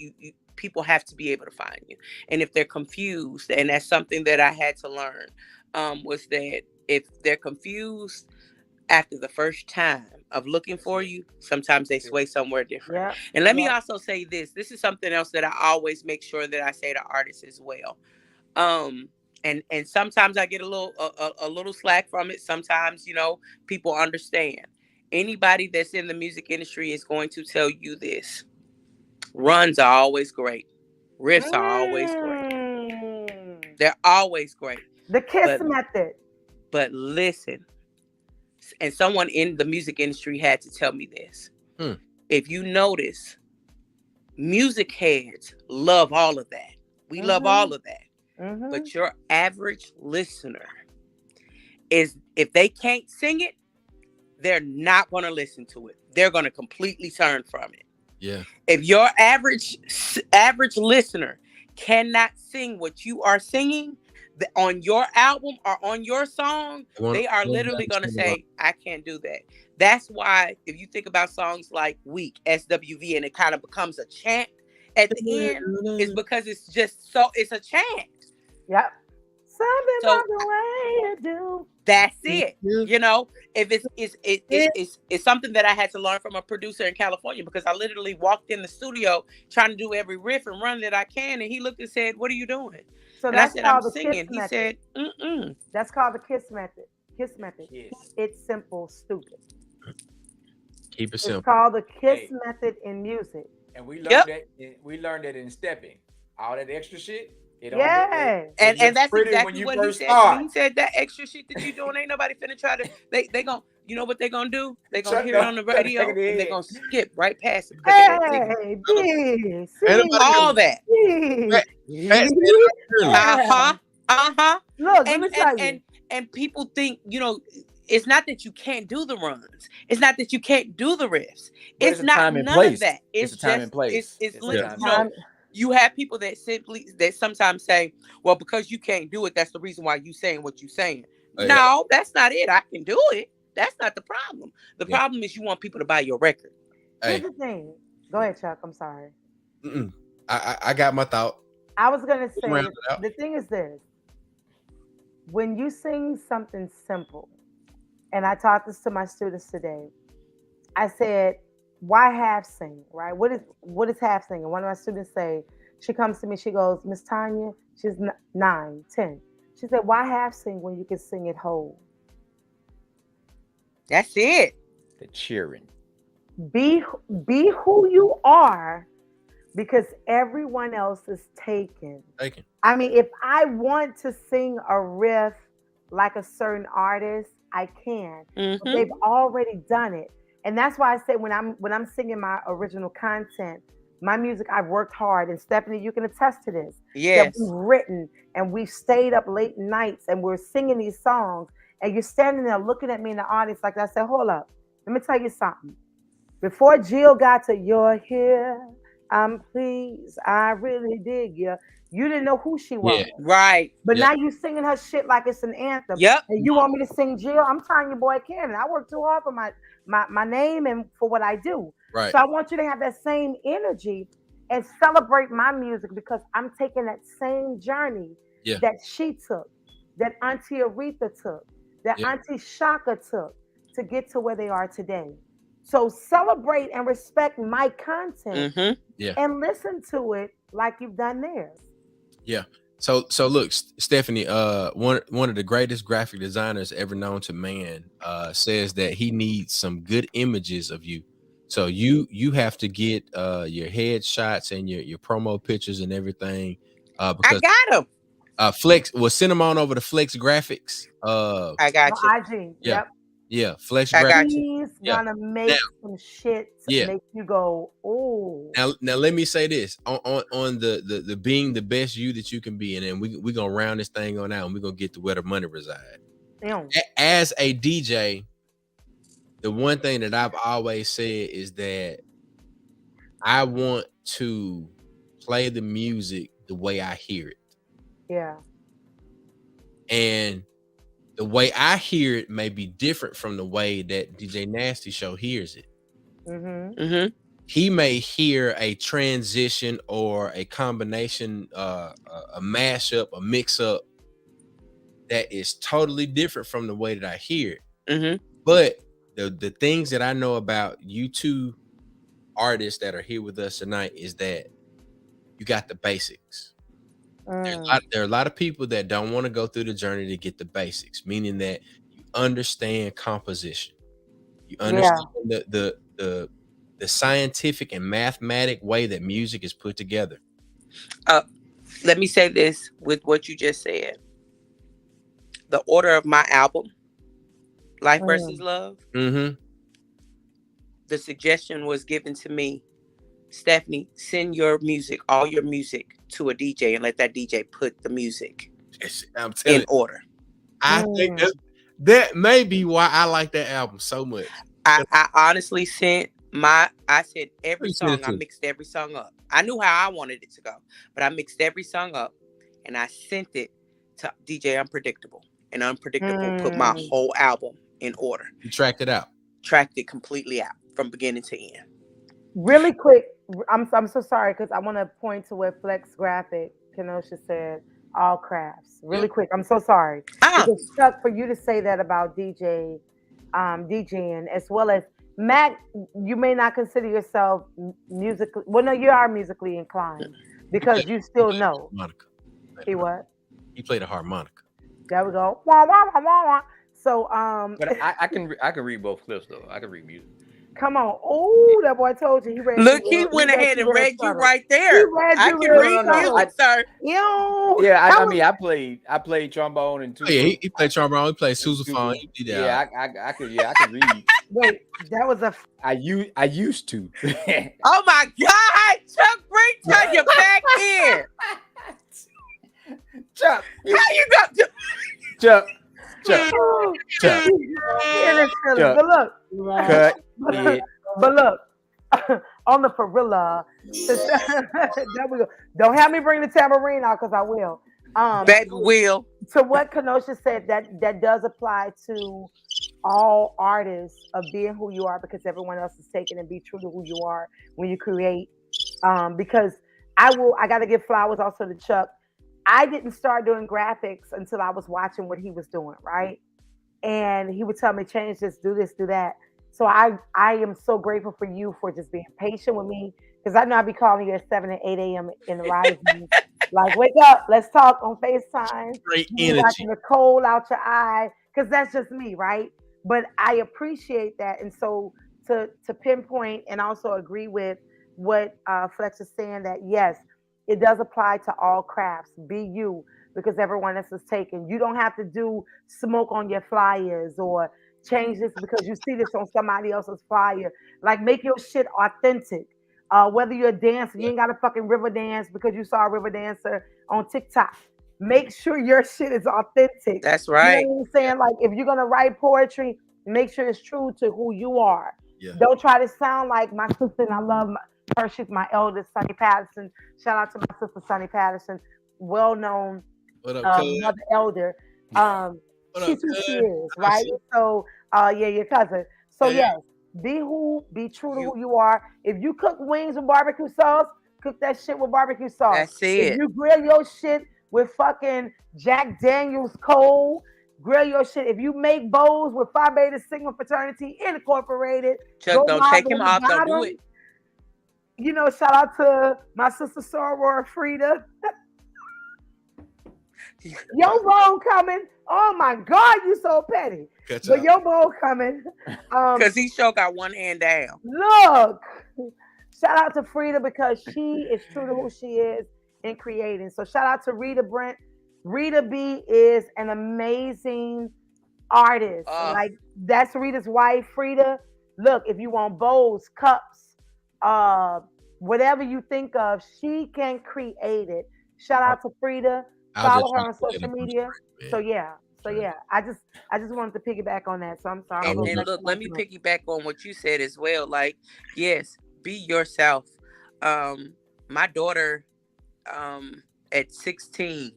people have to be able to find you. And if they're confused, and that's something that I had to learn, was that if they're confused after the first time of looking for you, sometimes they sway somewhere different. Yep. And let me also say this. This is something else that I always make sure that I say to artists as well. And sometimes I get a little slack from it. Sometimes, people understand. Anybody that's in the music industry is going to tell you this. Runs are always great. Riffs are always great. They're always great. The KISS method. But listen, and someone in the music industry had to tell me this. If you notice, music heads love all of that. We love all of that. But your average listener is, if they can't sing it, they're not going to listen to it. They're going to completely turn from it. Yeah. If your average listener cannot sing what you are singing on your album or on your song, they are literally going to say, I can't do that. That's why if you think about songs like Weak, SWV, and it kind of becomes a chant at the end, is because it's a chant. Yep. Something about the way you do. That's it. If it's something that I had to learn from a producer in California, because I literally walked in the studio trying to do every riff and run that I can, and he looked and said, "What are you doing?" So and that's I said, called "I'm the singing." KISS He method. said, That's called the KISS method. KISS method. Yes. It's simple, stupid. Keep it It's simple. called the KISS method in music. And we learned that in stepping. All that extra shit. and that's exactly what he said. When he said that extra shit that you doing, ain't nobody finna try to. They gonna, what they gonna do? They gonna hear it on the radio and they gonna skip right past it. All that. Look, let me tell you. And people think, it's not that you can't do the runs. It's not that you can't do the riffs. It's not none of that. It's just time and place. You have people that sometimes say, well, because you can't do it, that's the reason why you saying what you saying. No, that's not it. I can do it. That's not the problem. The problem is you want people to buy your record. Here's the thing. Go ahead, Chuck. I'm sorry. I got my thought. I was going to say, the thing is this. When you sing something simple, and I taught this to my students today, I said, why half sing, right? What is half singing? One of my students say, she comes to me, she goes, Miss Tanya, she's 9, 10. She said, why half sing when you can sing it whole? That's it. The cheering. Be who you are, because everyone else is taken. I mean, if I want to sing a riff like a certain artist, I can. But they've already done it. And that's why I say when I'm singing my original content, my music, I've worked hard. And Stefunie, you can attest to this. Yes. That we've written and we've stayed up late nights and we're singing these songs. And you're standing there looking at me in the audience like I said, hold up. Let me tell you something. Before Jill got to "You're Here, I'm pleased, I really dig you," you didn't know who she was. Yeah. Right. But now you singing her shit like it's an anthem. Yep. And you want me to sing Jill? I'm telling you, boy, Cannon, I work too hard for my name and for what I do. Right. So I want you to have that same energy and celebrate my music, because I'm taking that same journey that she took, that Auntie Aretha took, that Auntie Shaka took to get to where they are today. So celebrate and respect my content and listen to it like you've done theirs. Yeah. So look, Stefunie, one of the greatest graphic designers ever known to man, says that he needs some good images of you. So you have to get your headshots and your promo pictures and everything. Because I got them. Flex, well, send them on over to Flex Graphics. I got you. IG. Yeah. Yep. Yeah, Flex I Graphics. got you. He's gonna make some shit to make you go, oh. Now let me say this on the being the best you that you can be, and then we gonna round this thing on out, and we're gonna get to where the money reside. As a DJ, the one thing that I've always said is that I want to play the music the way I hear it. Yeah. And the way I hear it may be different from the way that DJ Nasty Show hears it. He may hear a transition or a combination, a mashup, a mix-up that is totally different from the way that I hear it. But the things that I know about you two artists that are here with us tonight is that you got the basics. There are a lot of people that don't want to go through the journey to get the basics, meaning that you understand composition, you understand the scientific and mathematic way that music is put together. Let me say this with what you just said. The order of my album, Life versus Love, the suggestion was given to me, Stefunie, send your music, all your music, to a DJ and let that DJ put the music in order. I think that may be why I like that album so much. I honestly sent I said every song, I mixed every song up. I knew how I wanted it to go, but I mixed every song up and I sent it to DJ Unpredictable. And Unpredictable put my whole album in order. You tracked it out. Tracked it completely out from beginning to end. Really quick, I'm so sorry because I want to point to what Flex Graphic Kenosha said, all crafts. Really quick, I'm so sorry. It's stuck for you to say that about DJing, as well as Mac. You may not consider yourself musically. Well, no, you are musically inclined because you still know. He what? He played a harmonica. There we go. Wah, wah, wah, wah, wah. So but I can read both clips though. I can read music. Come on. Oh, that boy told you. He read. Look, he went ahead and read you right there. I can read music, sir. Yeah, I mean, I played trombone and two. Oh, yeah, he played trombone. He played sousaphone. Yeah, I could read. Wait, that was a. I used to. Oh my God, Chuck, bring Tanya back in. Chuck, how you got to? Chuck. But look, cut it. But look, on the Farilla, there we go. Don't have me bring the tambourine out because I will. Baby will. To what Kenosha said, that does apply to all artists of being who you are, because everyone else is taken, and be true to who you are when you create. Because I got to give flowers also to Chuck. I didn't start doing graphics until I was watching what he was doing, right? And he would tell me, change this, do that. So I am so grateful for you for just being patient with me, because I know I be calling you at 7 and 8 a.m. in the rising. Like, wake up, let's talk on FaceTime. Great You energy. wiping the coal out your eye, because that's just me, right? But I appreciate that. And so to pinpoint and also agree with what Flex is saying, that yes, it does apply to all crafts. Be you, because everyone else is taken. You don't have to do smoke on your flyers or change this because you see this on somebody else's flyer. Like, make your shit authentic. Whether you're a dancer, you ain't got to fucking river dance because you saw a river dancer on TikTok. Make sure your shit is authentic. That's You right. know what I'm saying? Like, if you're gonna write poetry, make sure it's true to who you are. Yeah. Don't try to sound like my sister, and I love her. She's my eldest, Sonny Patterson. Shout out to my sister, Sonny Patterson, well known mother elder. She's who she is, right? So, yeah, your cousin. So, yes, be true to who you are. If you cook wings with barbecue sauce, cook that shit with barbecue sauce. That's it. If you grill your shit with fucking Jack Daniels cold, grill your shit. If you make bows with Phi Beta Sigma Fraternity Incorporated, Chuck, don't take him off. Don't do it. You know, shout out to my sister Soror Frida. Your bowl coming. Oh my God, you so petty. But your bowl coming. Because he sure got one hand down. Look. Shout out to Frida, because she is true to who she is in creating. So shout out to Rita Brent. Rita B is an amazing artist. Like, that's Rita's wife, Frida. Look, if you want bowls, cups, whatever you think of, she can create it. Shout out to Frida. Follow her on social media. So yeah. I just wanted to piggyback on that. So I'm sorry. And look, let me piggyback on what you said as well. Like, yes, be yourself. My daughter, at 16.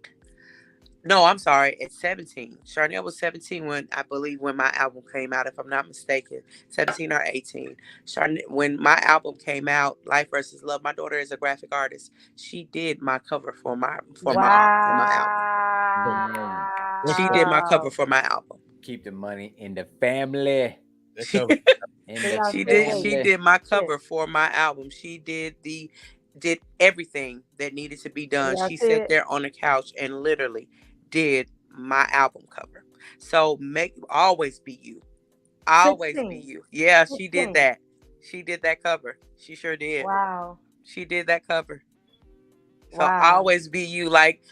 No, I'm sorry, at 17. Charnel was 17 when my album came out, if I'm not mistaken. 17 or 18. When my album came out, Life versus Love, my daughter is a graphic artist. She did my cover for my album. She did my cover for my album. Keep the money in the family. She did my cover for my album. She did everything that needed to be done. She sat there on the couch and literally did my album cover. So always be you. Always 16. Be you. Yeah, 16. She did that. She did that cover. She sure did. Wow. She did that cover. So always be you. Like,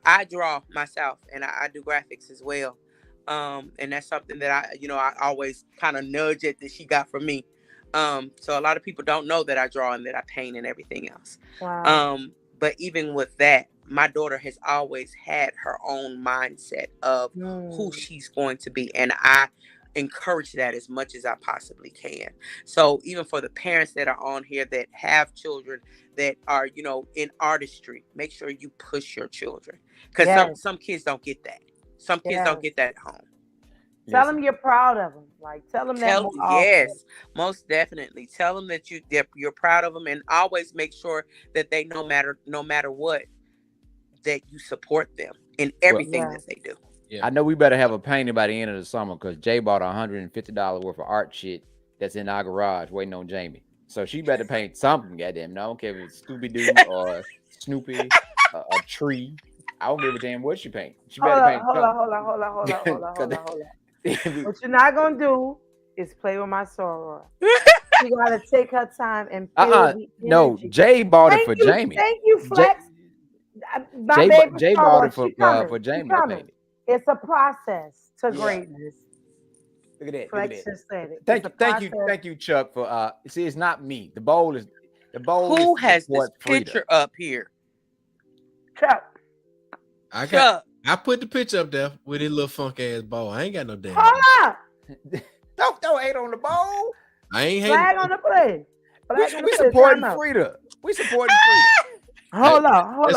I draw myself, and I do graphics as well. And that's something that I always kind of nudge at that she got from me. So a lot of people don't know that I draw and that I paint and everything else. Wow. But even with that, my daughter has always had her own mindset of who she's going to be. And I encourage that as much as I possibly can. So even for the parents that are on here that have children that are, in artistry, make sure you push your children. Because some kids don't get that. Some kids don't get that at home. Tell them you're proud of them. Like, tell them that. Yes, most definitely. Tell them that you're proud of them, and always make sure that they no matter what, that you support them in everything that they do. Yeah. I know we better have a painting by the end of the summer, because Jay bought $150 worth of art shit that's in our garage waiting on Jamie. So she better paint something, goddamn. I don't care if it's Scooby-Doo or Snoopy, a tree. I don't give a damn what she paint. She better paint something. Hold on. What you're not gonna do is play with my soror. You gotta take her time and feel the energy. No, Jay bought it for Jamie. Thank you, Flex. Jay bought it for Jamie. It's a process to greatness. Look at that. Flex just said it. Thank you, Chuck. For see, it's not me. The bowl. Who has this picture up here? Chuck. I put the picture up there with his little funk ass bowl. I ain't got no damn. Hold up. Don't hate on the bowl. I ain't hating. Flag on the play. We supporting Frida. We supporting Frida. Hold on. That's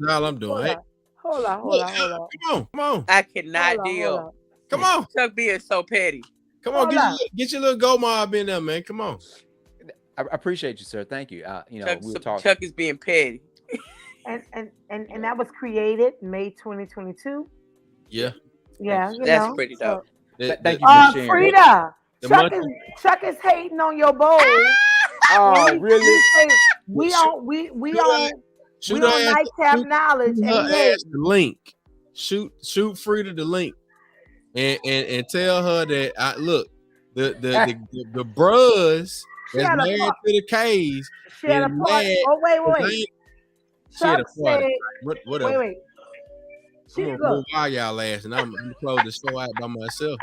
all I'm doing. Hold on. Come on. I cannot deal. Come on. Chuck being so petty. Come on, get your little go mob in there, man. Come on. I appreciate you, sir. Thank you. Chuck is being petty. And that was created May 2022. Yeah. Yeah, that's pretty dope. Thank you for sharing. Frida, Chuck is hating on your bowl. Oh, really? We on Nightcap Knowledge, and the link. Shoot Frida the link, and tell her that the bros that's married to the K's. She had a party. Oh wait. Chuck said, whatever. Wait. I'm gonna wire y'all ass, and I'm gonna close the show out by myself.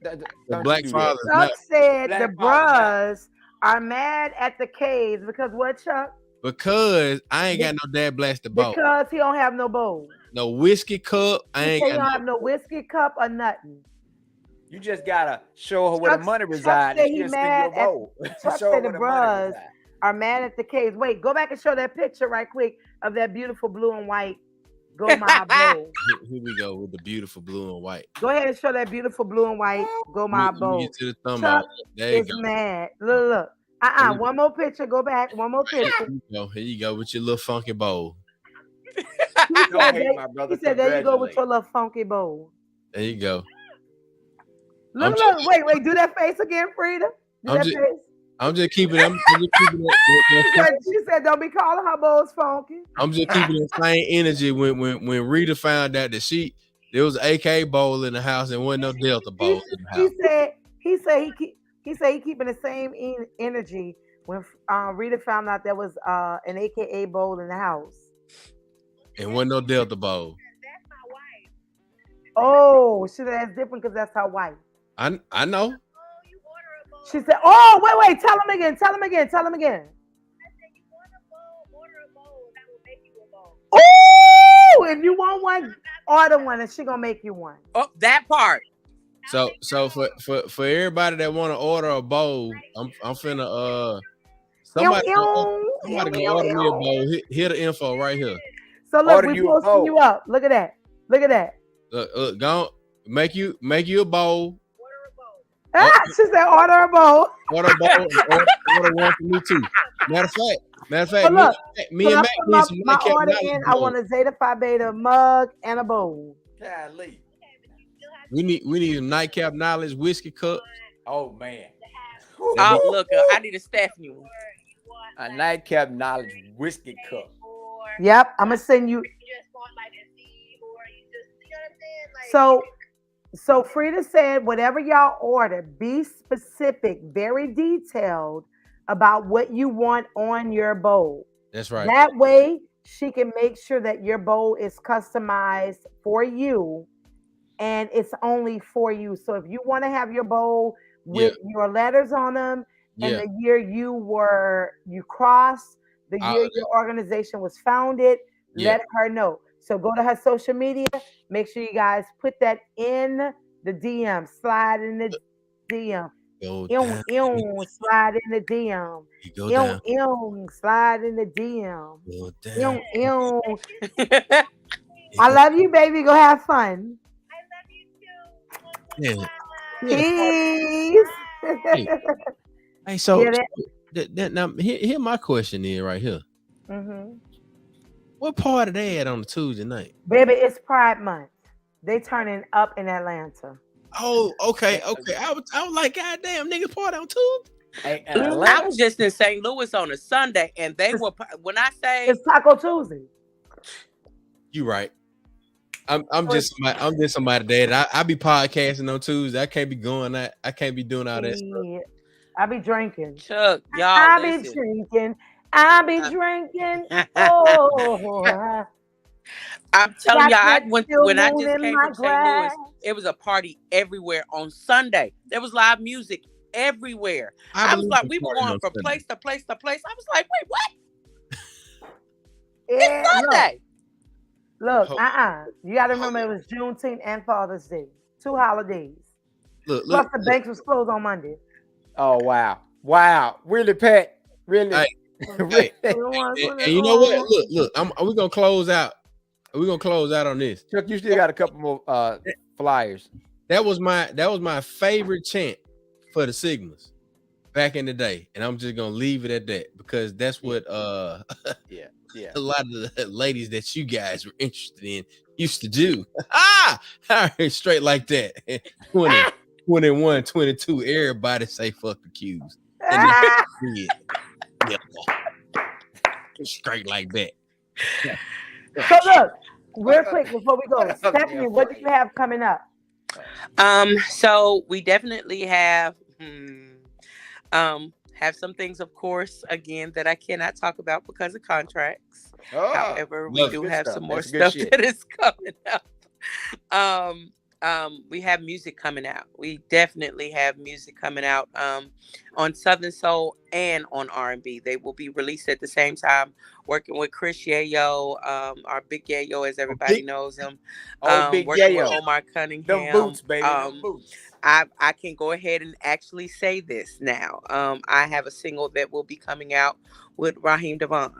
The Black Father. Chuck said the bros are mad at the K's because what, Chuck? Because I ain't got no dad blasted bowl. Because he don't have no bowl. No whiskey cup. I don't have no whiskey cup or nothing. You just gotta show her where the money resides. Chuck said the bros are mad at the K's. Wait, go back and show that picture right quick of that beautiful blue and white Go My Bowl. Here we go with the beautiful blue and white. Go ahead and show that beautiful blue and white Go My Bowl. Get to the thumb out. There you go. Mad. Look. One more picture. Go back. One more picture. Here you go with your little funky bowl. He said, there you go with your little funky bowl. There you go. Look. Wait. Do that face again, Frida. I'm just keeping it. She said, "Don't be calling her bowls funky." I'm just keeping the same energy when Rita found out that there was an AK bowl in the house and wasn't no Delta bowl in the house. He said he keeping the same energy when Rita found out there was an AKA bowl in the house and wasn't no Delta bowl. That's my wife. Oh, she said that's different because that's her wife. I know. She said, "Oh, wait, tell him again. I said, you want a bowl, order a bowl, that will make you a bowl." Oh, if you want one, order one, and she gonna make you one. Oh, that part. So for everybody that want to order a bowl, I'm finna somebody can order me a bowl. Here the info right here. So look, we posting you up. Look at that. Go make you a bowl. She said, "Order a bowl." Order a bowl. Order one for me too. Matter of fact, me and Mac need some Nightcap Knowledge. I want a Zeta Phi Beta mug and a bowl. Golly. We need a Nightcap Knowledge whiskey cup. Oh man. Oh look, I need a Stefunie one. A Nightcap Knowledge whiskey cup. Yep, I'm gonna send you. So Frida said, whatever y'all order, be specific, very detailed about what you want on your bowl. That's right. That way she can make sure that your bowl is customized for you and it's only for you. So if you want to have your bowl with your letters on them and the year you crossed, the year your organization was founded, let her know. So go to her social media. Make sure you guys put that in the DM. Slide in the DM. Slide in the DM. Slide in the DM. I love you, baby. Go have fun. I love you too. Peace. Hey, so now here my question is right here. Mm-hmm. What part of that on the Tuesday night? Baby, it's Pride Month. They turning up in Atlanta. Oh, okay. I was like, God damn, niggas party on Tuesday. I was just in St. Louis on a Sunday, and they were. When I say it's Taco Tuesday, you right. I'm just somebody that I be podcasting on Tuesday. I can't be going out. I can't be doing all that stuff. I be drinking. Chuck, y'all. I be drinking. Oh, I'm telling y'all, when I just came from St. Louis, it was a party everywhere on Sunday. There was live music everywhere. I was like, we were going from place to place to place. I was like, wait, what? It's Sunday. Look, you got to remember it was Juneteenth and Father's Day, 2 holidays. Look, plus the banks was closed on Monday. Oh wow, really, Pat, really. Hey, and you know what? Look, we're gonna close out. We're gonna close out on this. Chuck, you still got a couple more flyers. That was my favorite chant for the Sigmas back in the day, and I'm just gonna leave it at that because that's what a lot of the ladies that you guys were interested in used to do. Straight like that. 21, 22, everybody say fuck the Q's. And yeah. Straight like that. So look, real quick before we go, Stephanie, what do you have coming up? So we definitely have some things, of course, again, that I cannot talk about because of contracts. However, we do have some more stuff that is coming up. We have music coming out. We definitely have music coming out on Southern Soul and on R&B. They will be released at the same time, working with Chris Yayo, our Big Yayo, as everybody knows him. Big working Yayo. with Omar Cunningham. Them boots, baby. Them boots. I can go ahead and actually say this now. I have a single that will be coming out with Raheem Devon.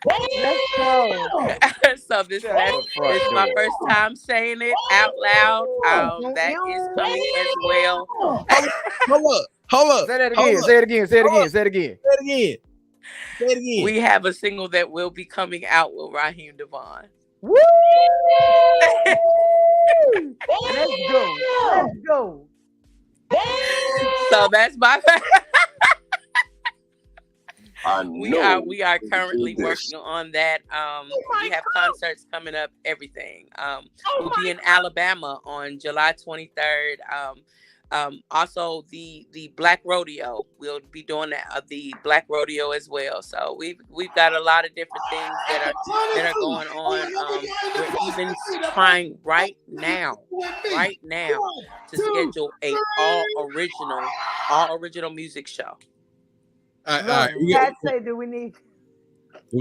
Let's go. So this is my first time saying it out loud. That is coming as well. Hold up. Say that again. Say it again. Say it again. Say it again. Say it again. We have a single that will be coming out with Raheem Devon. Woo! Let's go. So that's my. We are currently working on that. We have concerts coming up, everything. We'll be in Alabama on July 23rd. Also the Black Rodeo. We'll be doing the Black Rodeo as well. So we've got a lot of different things that are going on. We're even trying right now to schedule a all original music show. All right. Do we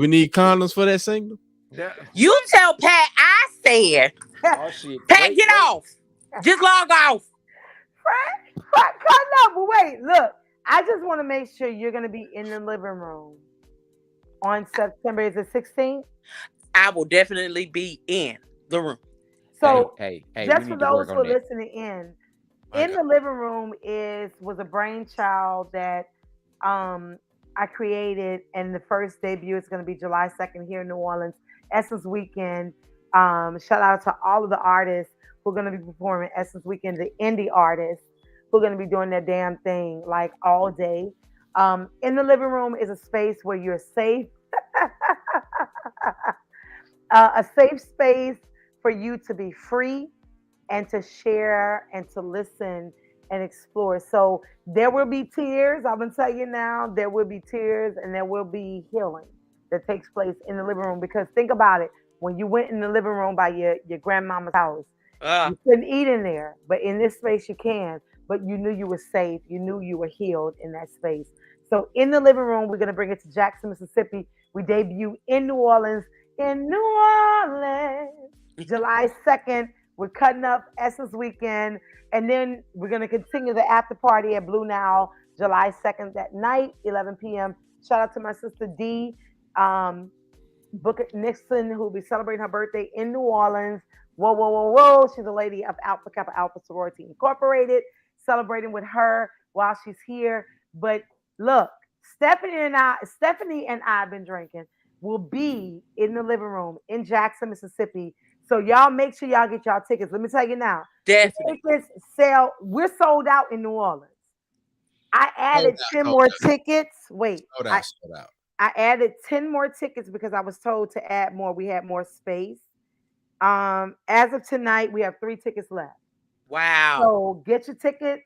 need condoms for that single? Yeah. You tell Pat I said. Oh shit. Pat, get off. Just log off. But wait, look. I just want to make sure you're going to be in the living room on September, is it 16th? I will definitely be in the room. So, hey, just for those who are listening in the living room was a brainchild that I created, and the first debut is going to be July 2nd here in New Orleans, Essence Weekend. Shout out to all of the artists who are going to be performing Essence Weekend, the indie artists who are going to be doing their damn thing like all day. In the living room is a space where you're safe, a safe space for you to be free and to share and to listen and explore. So there will be tears. I'm gonna tell you now, there will be tears and there will be healing that takes place in the living room. Because think about it, when you went in the living room by your grandmama's house, you couldn't eat in there, but in this space you can. But you knew you were safe. You knew you were healed in that space. So in the living room, we're gonna bring it to Jackson, Mississippi. We debut in New Orleans. July 2nd. We're cutting up Essence Weekend. And then we're going to continue the after party at Blue Now, July 2nd that night, 11 p.m. Shout out to my sister D. Booker Nixon, who will be celebrating her birthday in New Orleans. Whoa. She's a lady of Alpha Kappa Alpha Sorority Incorporated, celebrating with her while she's here. But look, Stephanie and I have been drinking. Will be in the living room in Jackson, Mississippi. So y'all make sure y'all get y'all tickets. Let me tell you now. Definitely. Tickets sell. We're sold out in New Orleans. I added 10 more tickets. Wait. Sold out. I added 10 more tickets because I was told to add more. We had more space. As of tonight, we have 3 tickets left. Wow. So get your tickets.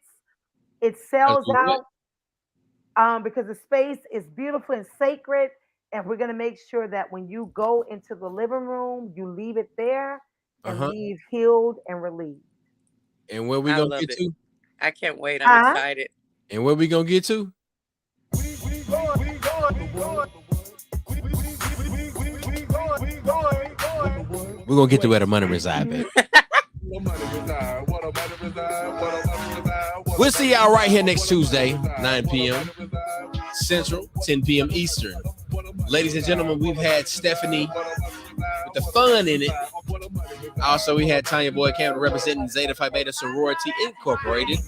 It sells out because the space is beautiful and sacred. And we're going to make sure that when you go into the living room, you leave it there and leave healed and relieved. And where we going to get to? I can't wait. I'm excited. And where we going to get to? We're going to get to where the money reside, baby. We'll see y'all right here next Tuesday, 9 p.m. Central, 10 p.m. Eastern. Ladies and gentlemen, we've had Stefunie with the fun in it. Also, we had Tanya Boyd Campbell representing Zeta Phi Beta Sorority Incorporated.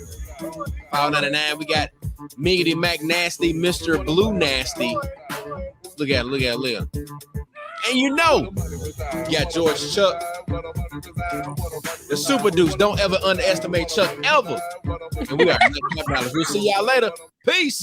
599, we got Miggity Mac Nasty, Mr. Blue Nasty. Look at him. And you know, you got George Chuck, The Super Deuce. Don't ever underestimate Chuck ever. And we are Nightcap Knowledge. We'll see y'all later. Peace.